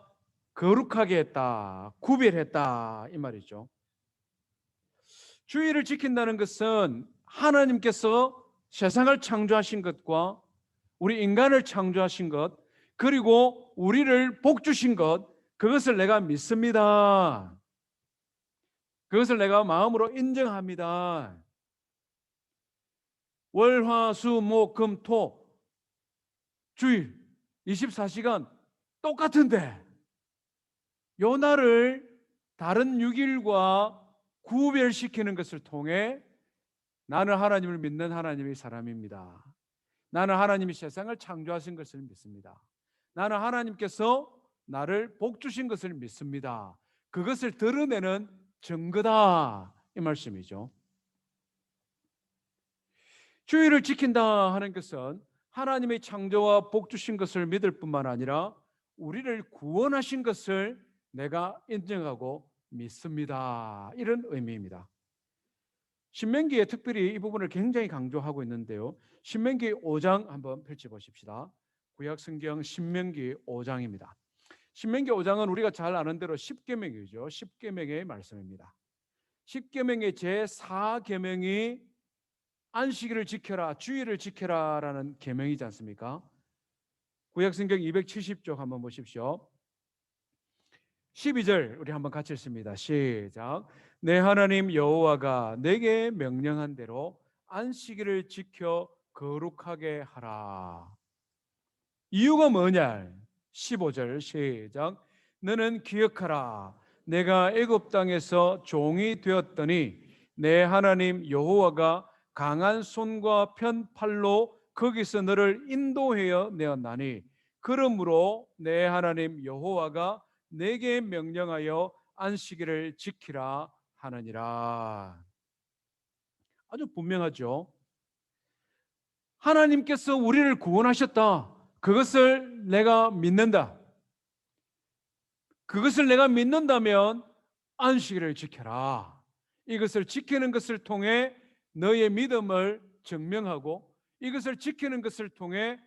거룩하게 했다, 구별했다 이 말이죠. 주일을 지킨다는 것은 하나님께서 세상을 창조하신 것과 우리 인간을 창조하신 것, 그리고 우리를 복 주신 것, 그것을 내가 믿습니다. 그것을 내가 마음으로 인정합니다. 월, 화, 수, 목, 금, 토 주일 24시간 똑같은데 요 날을 다른 6일과 구별시키는 것을 통해 나는 하나님을 믿는 하나님의 사람입니다. 나는 하나님이 세상을 창조하신 것을 믿습니다. 나는 하나님께서 나를 복 주신 것을 믿습니다. 그것을 드러내는 증거다 이 말씀이죠. 주일을 지킨다 하는 것은 하나님의 창조와 복 주신 것을 믿을 뿐만 아니라 우리를 구원하신 것을 내가 인정하고 믿습니다. 이런 의미입니다. 신명기에 특별히 이 부분을 굉장히 강조하고 있는데요. 신명기 5장 한번 펼쳐보십시다. 구약성경 신명기 5장입니다. 신명기 5장은 우리가 잘 아는 대로 10계명이죠. 10계명의 말씀입니다. 10계명의 제4계명이 안식일을 지켜라, 주일을 지켜라라는 계명이지 않습니까? 구약성경 270쪽 한번 보십시오. 12절 우리 한번 같이 읽습니다. 시작. 내 하나님 여호와가 내게 명령한 대로 안식일을 지켜 거룩하게 하라. 이유가 뭐냐? 15절 시작. 너는 기억하라. 내가 애굽 땅에서 종이 되었더니 내 하나님 여호와가 강한 손과 편 팔로 거기서 너를 인도하여 내었나니 그러므로 내 하나님 여호와가 내게 명령하여 안식일을 지키라 하느니라. 아주 분명하죠. 하나님께서 우리를 구원하셨다. 그것을 내가 믿는다. 그것을 내가 믿는다면 안식일을 지켜라. 이것을 지키는 것을 통해 너의 믿음을 증명하고 이것을 지키는 것을 통해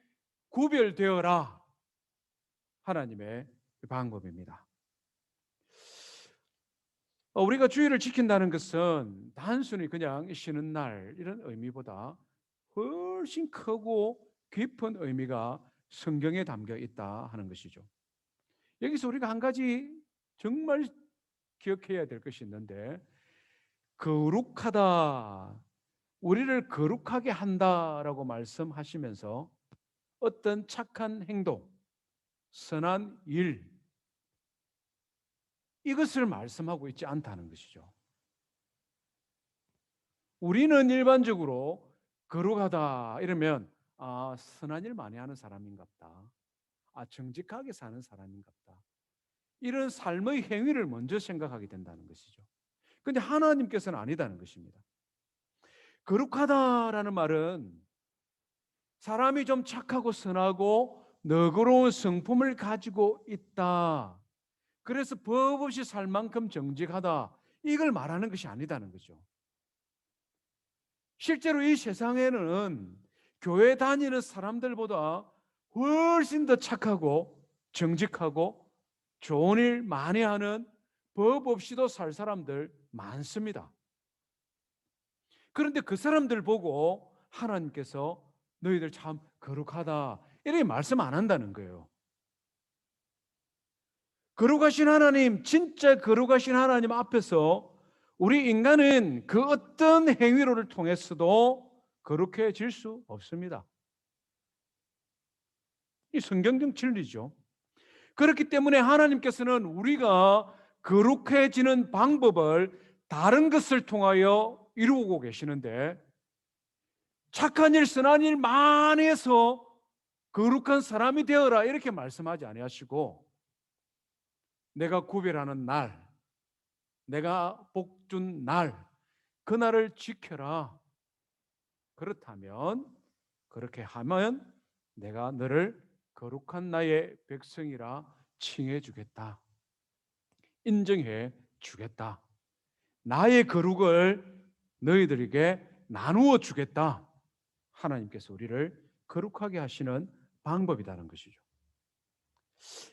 구별되어라. 하나님의 방법입니다. 우리가 주일을 지킨다는 것은 단순히 그냥 쉬는 날 이런 의미보다 훨씬 크고 깊은 의미가 성경에 담겨 있다 하는 것이죠. 여기서 우리가 한 가지 정말 기억해야 될 것이 있는데 거룩하다, 우리를 거룩하게 한다라고 말씀하시면서 어떤 착한 행동, 선한 일, 이것을 말씀하고 있지 않다는 것이죠. 우리는 일반적으로 거룩하다 이러면 선한 일 많이 하는 사람인갑다, 정직하게 사는 사람인갑다, 이런 삶의 행위를 먼저 생각하게 된다는 것이죠. 그런데 하나님께서는 아니다는 것입니다. 거룩하다라는 말은 사람이 좀 착하고 선하고 너그러운 성품을 가지고 있다, 그래서 법 없이 살 만큼 정직하다, 이걸 말하는 것이 아니다는 거죠. 실제로 이 세상에는 교회 다니는 사람들보다 훨씬 더 착하고 정직하고 좋은 일 많이 하는, 법 없이도 살 사람들 많습니다. 그런데 그 사람들 보고 하나님께서 너희들 참 거룩하다 이렇게 말씀 안 한다는 거예요. 거룩하신 하나님, 진짜 거룩하신 하나님 앞에서 우리 인간은 그 어떤 행위를 통해서도 거룩해질 수 없습니다. 이 성경적 진리죠. 그렇기 때문에 하나님께서는 우리가 거룩해지는 방법을 다른 것을 통하여 이루고 계시는데, 착한 일, 선한 일 많이 해서 거룩한 사람이 되어라 이렇게 말씀하지 아니하시고, 내가 구별하는 날, 내가 복준 날, 그날을 지켜라. 그렇다면, 그렇게 하면 내가 너를 거룩한 나의 백성이라 칭해 주겠다, 인정해 주겠다, 나의 거룩을 너희들에게 나누어 주겠다. 하나님께서 우리를 거룩하게 하시는 방법이라는 것이죠.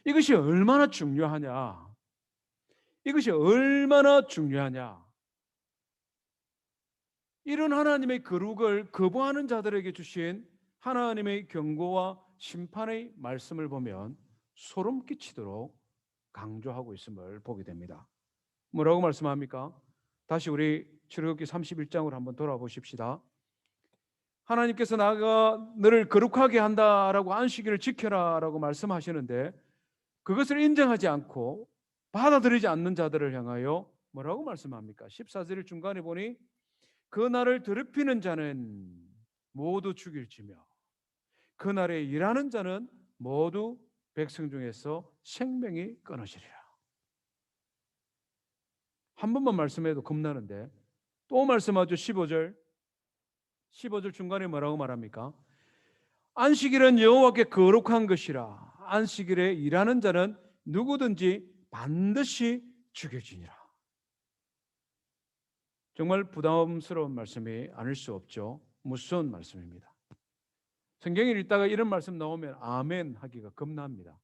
이것이 얼마나 중요하냐, 이것이 얼마나 중요하냐. 이런 하나님의 거룩을 거부하는 자들에게 주신 하나님의 경고와 심판의 말씀을 보면 소름 끼치도록 강조하고 있음을 보게 됩니다. 뭐라고 말씀합니까? 다시 우리 출애굽기 31장으로 한번 돌아보십시다. 하나님께서 나가 너를 거룩하게 한다라고 안식일을 지켜라라고 말씀하시는데, 그것을 인정하지 않고 받아들이지 않는 자들을 향하여 뭐라고 말씀합니까? 14절 중간에 보니 그 날을 더럽히는 자는 모두 죽일지며 그 날에 일하는 자는 모두 백성 중에서 생명이 끊어지리라. 한 번만 말씀해도 겁나는데 또 말씀하죠. 15절 중간에 뭐라고 말합니까? 안식일은 여호와께 거룩한 것이라. 안식일에 일하는 자는 누구든지 반드시 죽여지니라. 정말 부담스러운 말씀이 아닐 수 없죠. 무서운 말씀입니다. 성경을 읽다가 이런 말씀 나오면 아멘 하기가 겁납니다.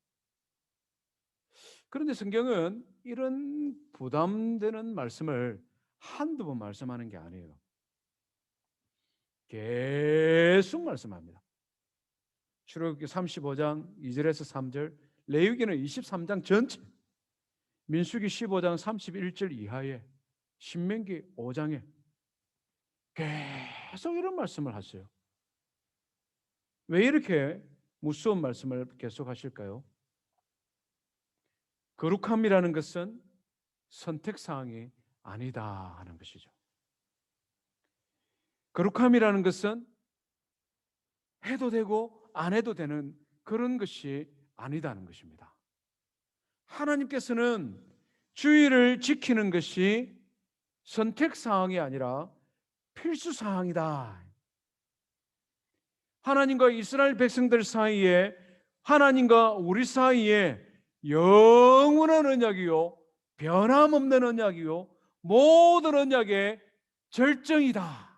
그런데 성경은 이런 부담되는 말씀을 한두 번 말씀하는 게 아니에요. 계속 말씀합니다. 출애굽기 35장 2절에서 3절, 레위기는 23장 전체, 민수기 15장 31절 이하에, 신명기 5장에 계속 이런 말씀을 하세요. 왜 이렇게 무서운 말씀을 계속 하실까요? 거룩함이라는 것은 선택사항이 아니다 하는 것이죠. 거룩함이라는 것은 해도 되고 안 해도 되는 그런 것이 아니다는 것입니다. 하나님께서는 주의를 지키는 것이 선택사항이 아니라 필수사항이다. 하나님과 이스라엘 백성들 사이에, 하나님과 우리 사이에 영원한 언약이요, 변함없는 언약이요, 모든 언약의 절정이다.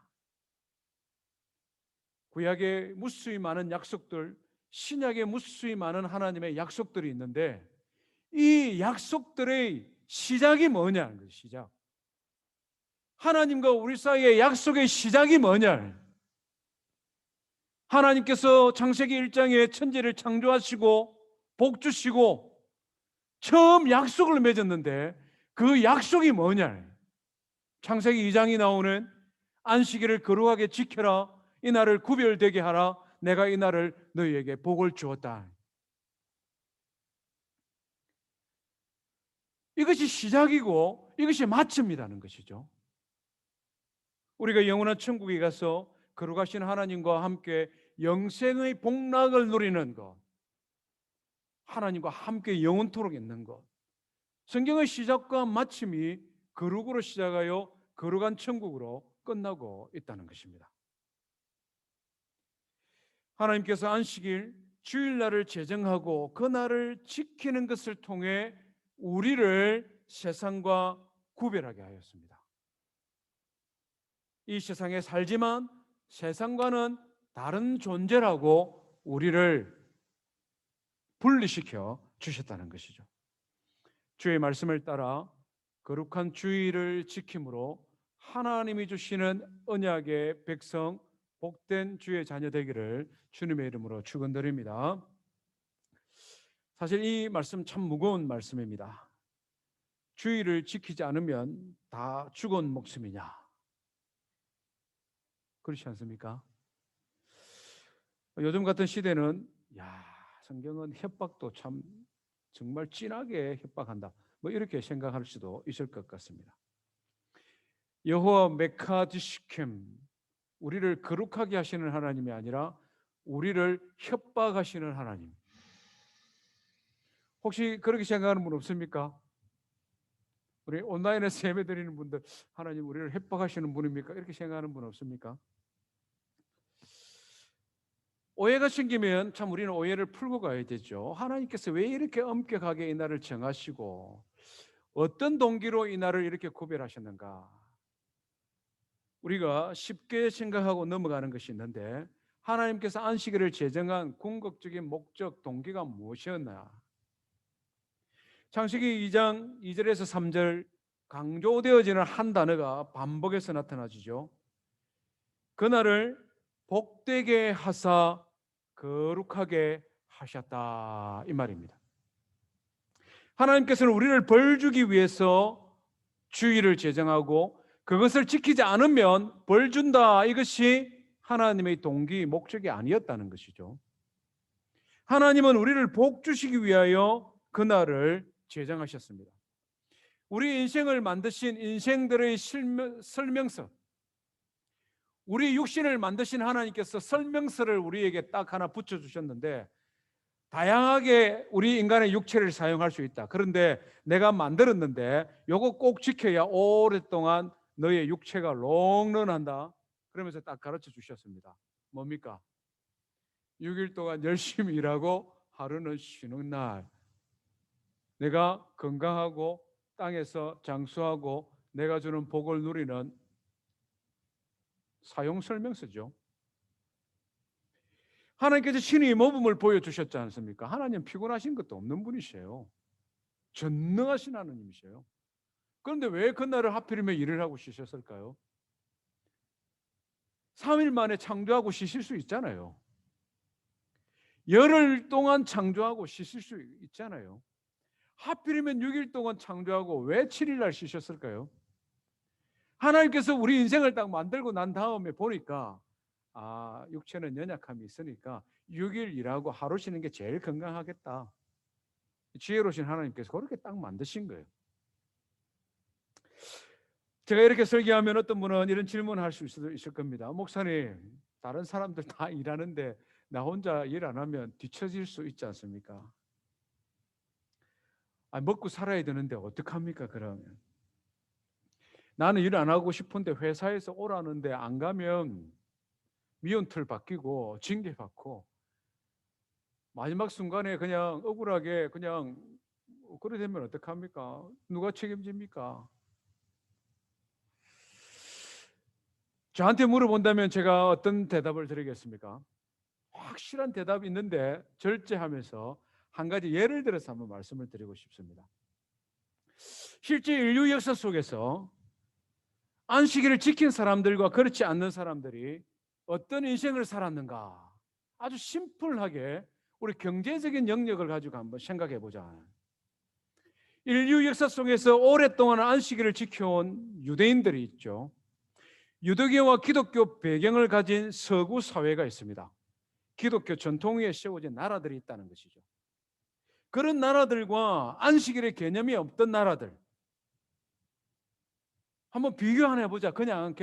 구약에 무수히 많은 약속들, 신약에 무수히 많은 하나님의 약속들이 있는데, 이 약속들의 시작이 뭐냐는 거예요. 시작. 하나님과 우리 사이의 약속의 시작이 뭐냐? 하나님께서 창세기 1장에 천지를 창조하시고 복 주시고 처음 약속을 맺었는데 그 약속이 뭐냐? 창세기 2장이 나오는 안식일을 거룩하게 지켜라. 이 날을 구별되게 하라. 내가 이 날을 너희에게 복을 주었다. 이것이 시작이고 이것이 마침이라는 것이죠. 우리가 영원한 천국에 가서 거룩하신 하나님과 함께 영생의 복락을 누리는 것, 하나님과 함께 영원토록 있는 것, 성경의 시작과 마침이 거룩으로 시작하여 거룩한 천국으로 끝나고 있다는 것입니다. 하나님께서 안식일, 주일날을 제정하고 그 날을 지키는 것을 통해 우리를 세상과 구별하게 하였습니다. 이 세상에 살지만 세상과는 다른 존재라고 우리를 분리시켜 주셨다는 것이죠. 주의 말씀을 따라 거룩한 주일을 지킴으로 하나님이 주시는 언약의 백성, 복된 주의 자녀 되기를 주님의 이름으로 축원드립니다. 사실 이 말씀 참 무거운 말씀입니다. 주일을 지키지 않으면 다 죽은 목숨이냐? 그렇지 않습니까? 요즘 같은 시대는 성경은 협박도 참 정말 진하게 협박한다. 뭐 이렇게 생각할 수도 있을 것 같습니다. 여호와 메카디시켐, 우리를 거룩하게 하시는 하나님이 아니라 우리를 협박하시는 하나님. 혹시 그렇게 생각하는 분 없습니까? 우리 온라인에서 예배 드리는 분들, 하나님 우리를 협박하시는 분입니까? 이렇게 생각하는 분 없습니까? 오해가 생기면 참 우리는 오해를 풀고 가야 되죠. 하나님께서 왜 이렇게 엄격하게 이 날을 정하시고 어떤 동기로 이 날을 이렇게 구별하셨는가? 우리가 쉽게 생각하고 넘어가는 것이 있는데, 하나님께서 안식일을 제정한 궁극적인 목적, 동기가 무엇이었나? 창세기 2장 2절에서 3절 강조되어지는 한 단어가 반복해서 나타나지죠. 그날을 복되게 하사 거룩하게 하셨다, 이 말입니다. 하나님께서는 우리를 벌 주기 위해서 주일을 제정하고 그것을 지키지 않으면 벌 준다, 이것이 하나님의 동기, 목적이 아니었다는 것이죠. 하나님은 우리를 복 주시기 위하여 그날을 제정하셨습니다. 우리 인생을 만드신 인생들의 설명서, 우리 육신을 만드신 하나님께서 설명서를 우리에게 딱 하나 붙여주셨는데, 다양하게 우리 인간의 육체를 사용할 수 있다. 그런데 내가 만들었는데 요거 꼭 지켜야 오랫동안 너의 육체가 롱런한다. 그러면서 딱 가르쳐 주셨습니다. 뭡니까? 6일 동안 열심히 일하고 하루는 쉬는 날. 내가 건강하고 땅에서 장수하고 내가 주는 복을 누리는 사용 설명서죠. 하나님께서 신의 모범을 보여주셨지 않습니까? 하나님 피곤하신 것도 없는 분이세요. 전능하신 하나님이세요. 그런데 왜 그날을 하필이면 일을 하고 쉬셨을까요? 3일 만에 창조하고 쉬실 수 있잖아요. 열흘 동안 창조하고 쉬실 수 있잖아요. 하필이면 6일 동안 창조하고 왜 7일 날 쉬셨을까요? 하나님께서 우리 인생을 딱 만들고 난 다음에 보니까 육체는 연약함이 있으니까 6일 일하고 하루 쉬는 게 제일 건강하겠다. 지혜로우신 하나님께서 그렇게 딱 만드신 거예요. 제가 이렇게 설교하면 어떤 분은 이런 질문을 할 수 있을 겁니다. 목사님, 다른 사람들 다 일하는데 나 혼자 일 안 하면 뒤처질 수 있지 않습니까? 먹고 살아야 되는데 어떡합니까 그러면? 나는 일 안 하고 싶은데 회사에서 오라는데 안 가면 미연틀 바뀌고 징계 받고 마지막 순간에 그냥 억울하게 그냥 그래 되면 어떡합니까? 누가 책임집니까? 저한테 물어본다면 제가 어떤 대답을 드리겠습니까? 확실한 대답이 있는데 절제하면서 한 가지 예를 들어서 한번 말씀을 드리고 싶습니다. 실제 인류 역사 속에서 안식일을 지킨 사람들과 그렇지 않는 사람들이 어떤 인생을 살았는가, 아주 심플하게 우리 경제적인 영역을 가지고 한번 생각해 보자. 인류 역사 속에서 오랫동안 안식일을 지켜온 유대인들이 있죠. 유대교와 기독교 배경을 가진 서구 사회가 있습니다. 기독교 전통 위에 세워진 나라들이 있다는 것이죠. 그런 나라들과 안식일의 개념이 없던 나라들 한번 비교 하나 해보자. 그냥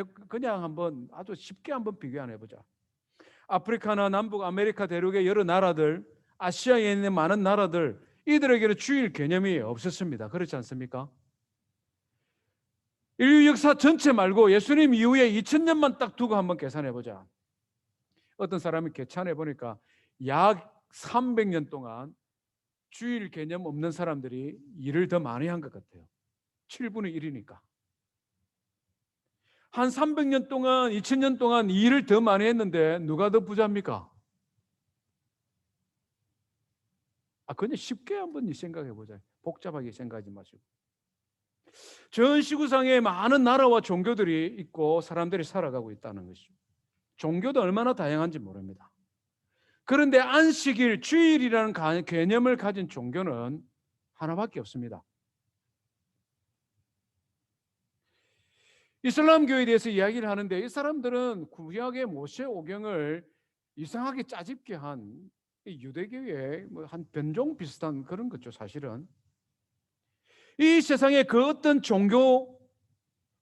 한번 아주 쉽게 한번 비교 하나 해보자. 아프리카나 남북 아메리카 대륙의 여러 나라들, 아시아에 있는 많은 나라들, 이들에게는 주일 개념이 없었습니다. 그렇지 않습니까? 인류 역사 전체 말고 예수님 이후에 2000년만 딱 두고 한번 계산해 보자. 어떤 사람이 계산해 보니까 약 300년 동안 주일 개념 없는 사람들이 일을 더 많이 한 것 같아요. 7분의 1이니까. 한 300년 동안, 2000년 동안 일을 더 많이 했는데 누가 더 부자입니까? 그냥 쉽게 한번 생각해 보자. 복잡하게 생각하지 마시고. 전 지구상에 많은 나라와 종교들이 있고 사람들이 살아가고 있다는 것이죠. 종교도 얼마나 다양한지 모릅니다. 그런데 안식일, 주일이라는 개념을 가진 종교는 하나밖에 없습니다. 이슬람교에 대해서 이야기를 하는데 이 사람들은 구약의 모세 오경을 이상하게 짜집게 한 유대교의 한 변종 비슷한 그런 거죠. 사실은 이 세상에 그 어떤 종교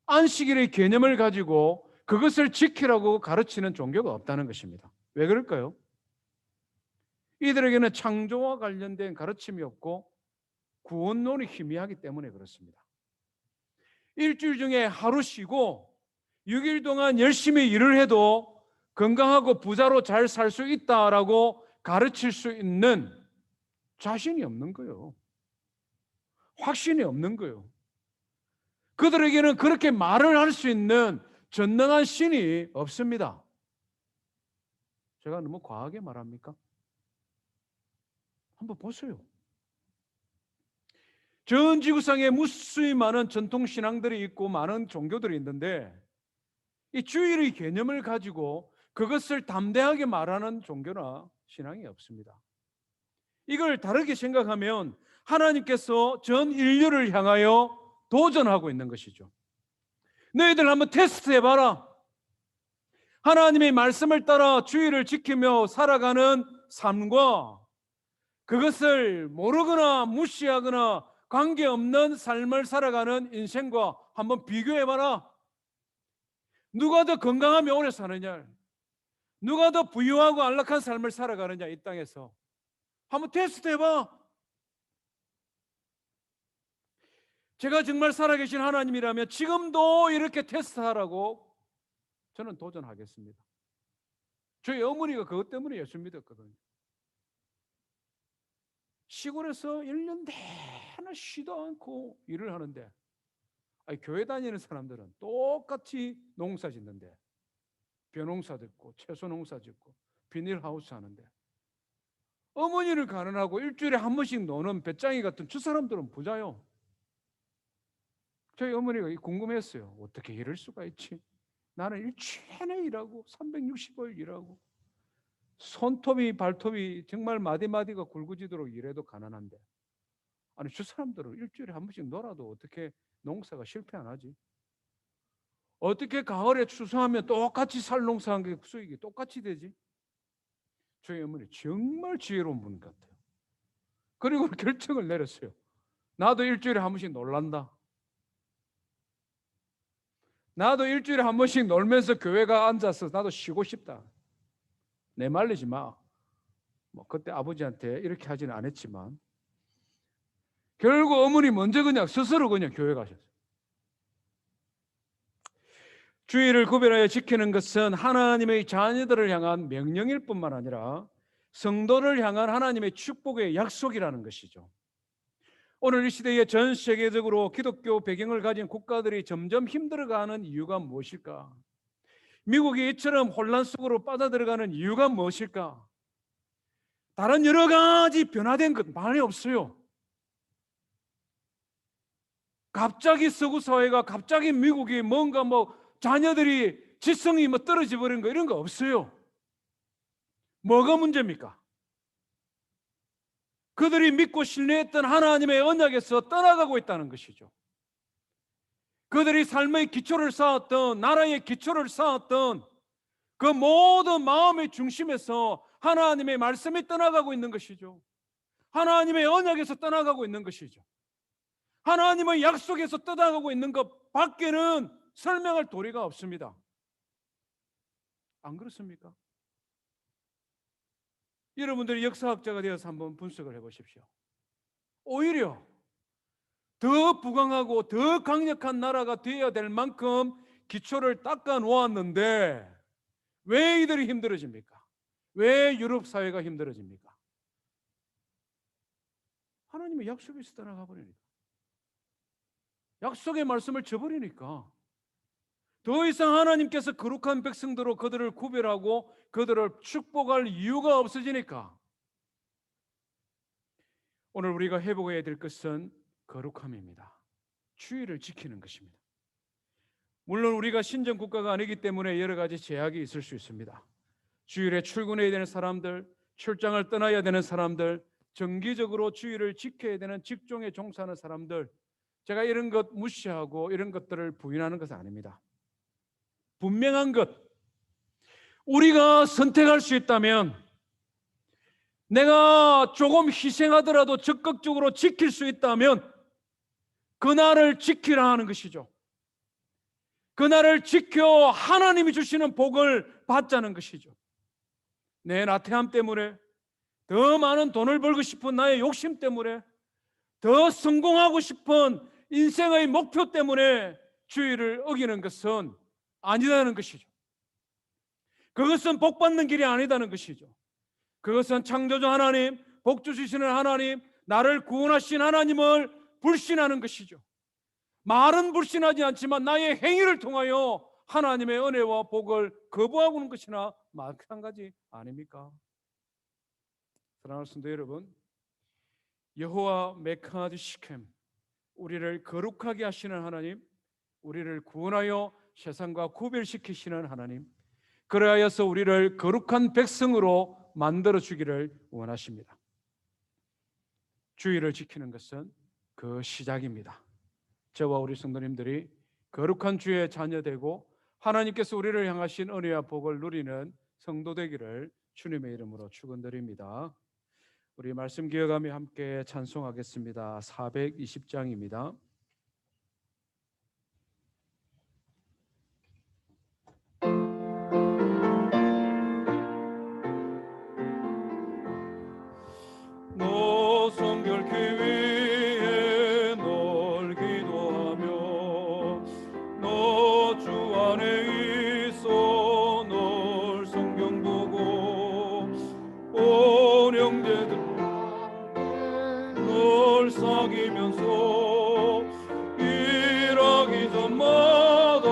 안식일의 개념을 가지고 그것을 지키라고 가르치는 종교가 없다는 것입니다. 왜 그럴까요? 이들에게는 창조와 관련된 가르침이 없고 구원론이 희미하기 때문에 그렇습니다. 일주일 중에 하루 쉬고 6일 동안 열심히 일을 해도 건강하고 부자로 잘 살 수 있다라고 가르칠 수 있는 자신이 없는 거예요. 확신이 없는 거예요. 그들에게는 그렇게 말을 할 수 있는 전능한 신이 없습니다. 제가 너무 과하게 말합니까? 한번 보세요. 전 지구상에 무수히 많은 전통 신앙들이 있고 많은 종교들이 있는데 이 주일의 개념을 가지고 그것을 담대하게 말하는 종교나 신앙이 없습니다. 이걸 다르게 생각하면 하나님께서 전 인류를 향하여 도전하고 있는 것이죠. 너희들 한번 테스트 해봐라. 하나님의 말씀을 따라 주일을 지키며 살아가는 삶과 그것을 모르거나 무시하거나 관계없는 삶을 살아가는 인생과 한번 비교해봐라. 누가 더 건강하며 오래 사느냐, 누가 더 부유하고 안락한 삶을 살아가느냐, 이 땅에서 한번 테스트 해봐. 제가 정말 살아계신 하나님이라면 지금도 이렇게 테스트하라고 저는 도전하겠습니다. 저희 어머니가 그것 때문에 예수 믿었거든요. 시골에서 1년 내내 쉬도 않고 일을 하는데 교회 다니는 사람들은 똑같이 농사 짓는데 벼농사 짓고 채소 농사 짓고 비닐하우스 하는데 어머니를 가난하고 일주일에 한 번씩 노는 배짱이 같은 저 사람들은 부자요. 저희 어머니가 궁금했어요. 어떻게 이럴 수가 있지? 나는 일주일에 일하고 365일 일하고 손톱이 발톱이 정말 마디마디가 굵어지도록 일해도 가난한데 아니 저 사람들은 일주일에 한 번씩 놀아도 어떻게 농사가 실패 안 하지? 어떻게 가을에 추수하면 똑같이 살 농사한 게 수익이 똑같이 되지? 저희 어머니 정말 지혜로운 분 같아요. 그리고 결정을 내렸어요. 나도 일주일에 한 번씩 놀란다. 나도 일주일에 한 번씩 놀면서 교회가 앉아서 나도 쉬고 싶다. 내 말리지 마. 그때 아버지한테 이렇게 하지는 않았지만 결국 어머니 먼저 그냥 스스로 그냥 교회 가셨어요. 주일을 구별하여 지키는 것은 하나님의 자녀들을 향한 명령일 뿐만 아니라 성도를 향한 하나님의 축복의 약속이라는 것이죠. 오늘 이 시대에 전 세계적으로 기독교 배경을 가진 국가들이 점점 힘들어가는 이유가 무엇일까? 미국이 이처럼 혼란 속으로 빠져들어가는 이유가 무엇일까? 다른 여러 가지 변화된 것 많이 없어요. 갑자기 서구 사회가 갑자기 미국이 뭔가 자녀들이 지성이 떨어져 버린 거 이런 거 없어요. 뭐가 문제입니까? 그들이 믿고 신뢰했던 하나님의 언약에서 떠나가고 있다는 것이죠. 그들이 삶의 기초를 쌓았던, 나라의 기초를 쌓았던 그 모든 마음의 중심에서 하나님의 말씀이 떠나가고 있는 것이죠. 하나님의 언약에서 떠나가고 있는 것이죠. 하나님의 약속에서 떠나가고 있는 것 밖에는 설명할 도리가 없습니다. 안 그렇습니까? 여러분들이 역사학자가 되어서 한번 분석을 해보십시오. 오히려 더 부강하고 더 강력한 나라가 되어야 될 만큼 기초를 닦아 놓았는데 왜 이들이 힘들어집니까? 왜 유럽 사회가 힘들어집니까? 하나님의 약속에서 떠나가 버리니까, 약속의 말씀을 저버리니까, 더 이상 하나님께서 거룩한 백성들로 그들을 구별하고 그들을 축복할 이유가 없어지니까 오늘 우리가 회복해야 될 것은 거룩함입니다. 주의를 지키는 것입니다. 물론 우리가 신정 국가가 아니기 때문에 여러 가지 제약이 있을 수 있습니다. 주일에 출근해야 되는 사람들, 출장을 떠나야 되는 사람들, 정기적으로 주일을 지켜야 되는 직종에 종사하는 사람들, 제가 이런 것 무시하고 이런 것들을 부인하는 것은 아닙니다. 분명한 것, 우리가 선택할 수 있다면 내가 조금 희생하더라도 적극적으로 지킬 수 있다면 그날을 지키라 하는 것이죠. 그날을 지켜 하나님이 주시는 복을 받자는 것이죠. 내 나태함 때문에, 더 많은 돈을 벌고 싶은 나의 욕심 때문에, 더 성공하고 싶은 인생의 목표 때문에 주의를 어기는 것은 아니다는 것이죠. 그것은 복받는 길이 아니다는 것이죠. 그것은 창조주 하나님, 복 주시는 하나님, 나를 구원하신 하나님을 불신하는 것이죠. 말은 불신하지 않지만 나의 행위를 통하여 하나님의 은혜와 복을 거부하고 있는 것이나 마찬가지 아닙니까? 사랑하는 성도 여러분, 여호와 메카드 시켐, 우리를 거룩하게 하시는 하나님, 우리를 구원하여 세상과 구별시키시는 하나님, 그러하여서 우리를 거룩한 백성으로 만들어 주기를 원하십니다. 주의를 지키는 것은 그 시작입니다. 저와 우리 성도님들이 거룩한 주의 자녀되고 하나님께서 우리를 향하신 은혜와 복을 누리는 성도 되기를 주님의 이름으로 축원드립니다. 우리 말씀 기억하며 함께 찬송하겠습니다. 420장입니다. 너 성결케 위해 널 기도하며 너 주 안에 있어 널 성경 보고 온 형제들 널 사귀면서 일하기 전마다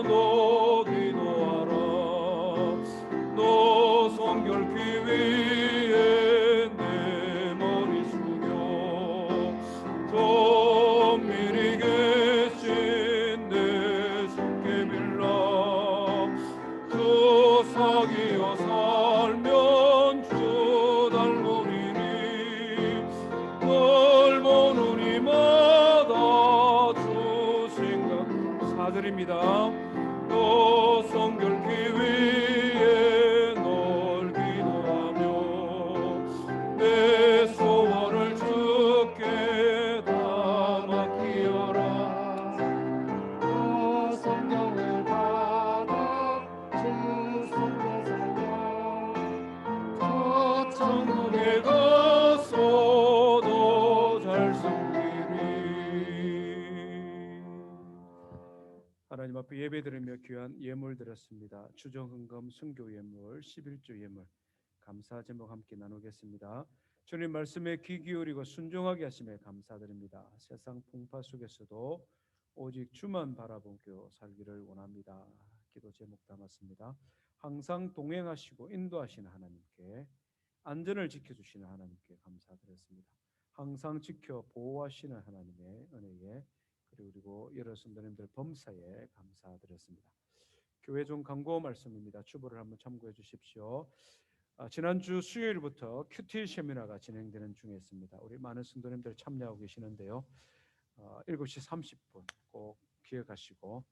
너 기도하라. 너 성결케 위해 내 머리 숙여 정밀히 계신 내 주께 빌라. 주 사귀어 살면 주 닮으리니 널 보는 이마다 주 생각. 4절입니다. 너 성결케 위해 널 기도하며 내 소원을 주께 다 맡기어라. 너 성경을 받아 주 손에 살려 저 천국에 가서 더 잘 섬기리. 하나님 앞에 예배드리며 귀한 예물 드렸습니다. 주정헌금 순교 예물 11조 예물 감사 제목 함께 나누겠습니다. 주님 말씀에 귀 기울이고 순종하게 하심에 감사드립니다. 세상 풍파 속에서도 오직 주만 바라보고 살기를 원합니다. 기도 제목 담았습니다. 항상 동행하시고 인도하시는 하나님께, 안전을 지켜주시는 하나님께 감사드렸습니다. 항상 지켜 보호하시는 하나님의 은혜에, 그리고 여러 성도님들 범사에 감사드렸습니다. 교회 중 강고 말씀입니다. 주보를 한번 참고해 주십시오. 지난주 수요일부터 큐티 세미나가 진행되는 중에 있습니다. 우리 많은 성도님들 참여하고 계시는데요. 7시 30분 꼭 기억하시고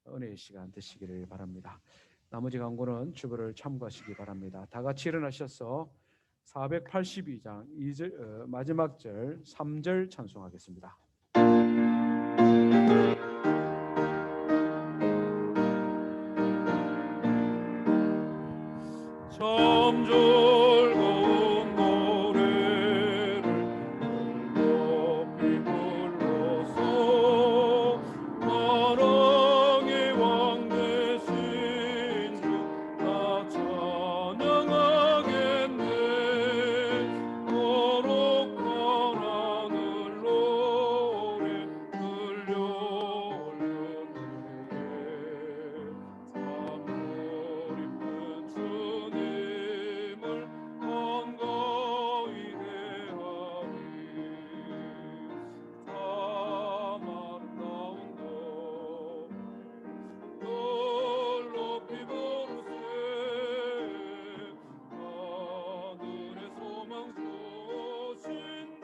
은혜의 시간 되시기를 바랍니다. 나머지 광고는 주보를 참고하시기 바랍니다. 다 같이 일어나셔서 482장 2절 마지막 절 3절 찬송하겠습니다. 참 즐거운 노래를 높이 불러서 만왕의 왕 되신 주 다 찬양하겠네. 거룩한 하늘 노래 들려올렸네. 사물 입은 주님을 반가이 대하리. 참 아름다운 것 높이 부르세. 하늘의 소망 쏘신 주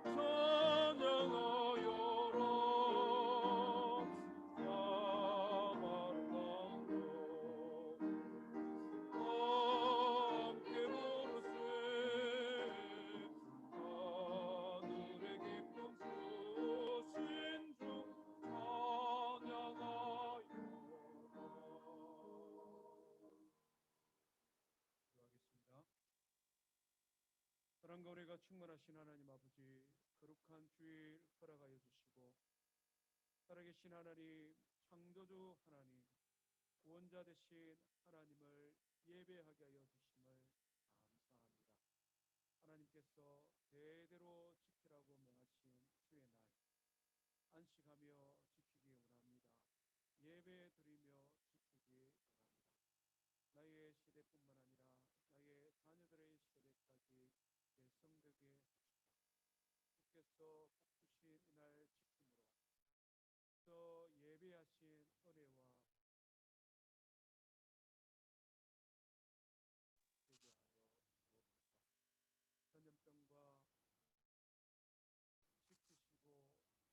찬양하여라. 참 아름다운 것 함께 부르세. 하늘의 기쁨 주신 주 찬양하여라. 기도하겠습니다. 사랑과 은혜가 충만하신 하나님 아버지, 거룩한 주일 허락하여 주시고 살아계신 하나님, 창조주 하나님, 구원자 되신 하나님을 예배하게 하여 주심을 감사합니다. 하나님께서 대대로 지키라고 명하신 주의 날 안식하며 지키기 원합니다. 예배 드리며 지키기 원합니다. 나의 시대뿐만 아니라 나의 자녀들의 시대까지 계성되게 하시고 주께서 복 주신 이날 지킴으로 또 예배하신 은혜와 전염병과 지키시고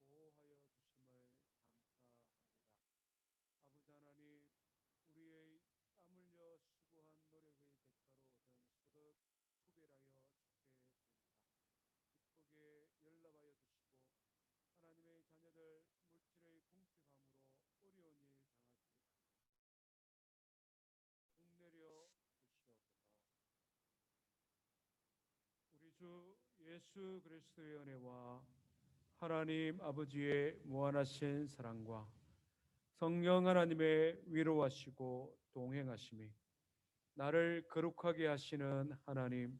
보호하여 주심을 감사합니다. 아버지 하나님, 우리의 땀 흘려 수고한 노력의 대가로 얻은 소득 구별하여 주게 됩니다. 기쁘게 연락하여 주시고 하나님의 자녀들 물질의 궁핍함으로 어려운 일 당하지 복내려 주시옵소서. 우리 주 예수 그리스도의 은혜와 하나님 아버지의 무한하신 사랑과 성령 하나님의 위로하시고 동행하심이 나를 거룩하게 하시는 하나님,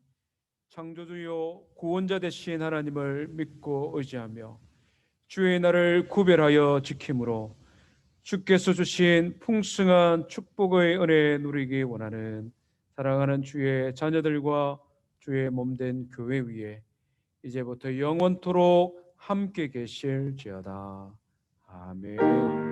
창조주요 구원자 되신 하나님을 믿고 의지하며 주의 날을 구별하여 지킴으로 주께서 주신 풍성한 축복의 은혜 누리기 원하는 사랑하는 주의 자녀들과 주의 몸된 교회 위에 이제부터 영원토록 함께 계실지어다. 아멘.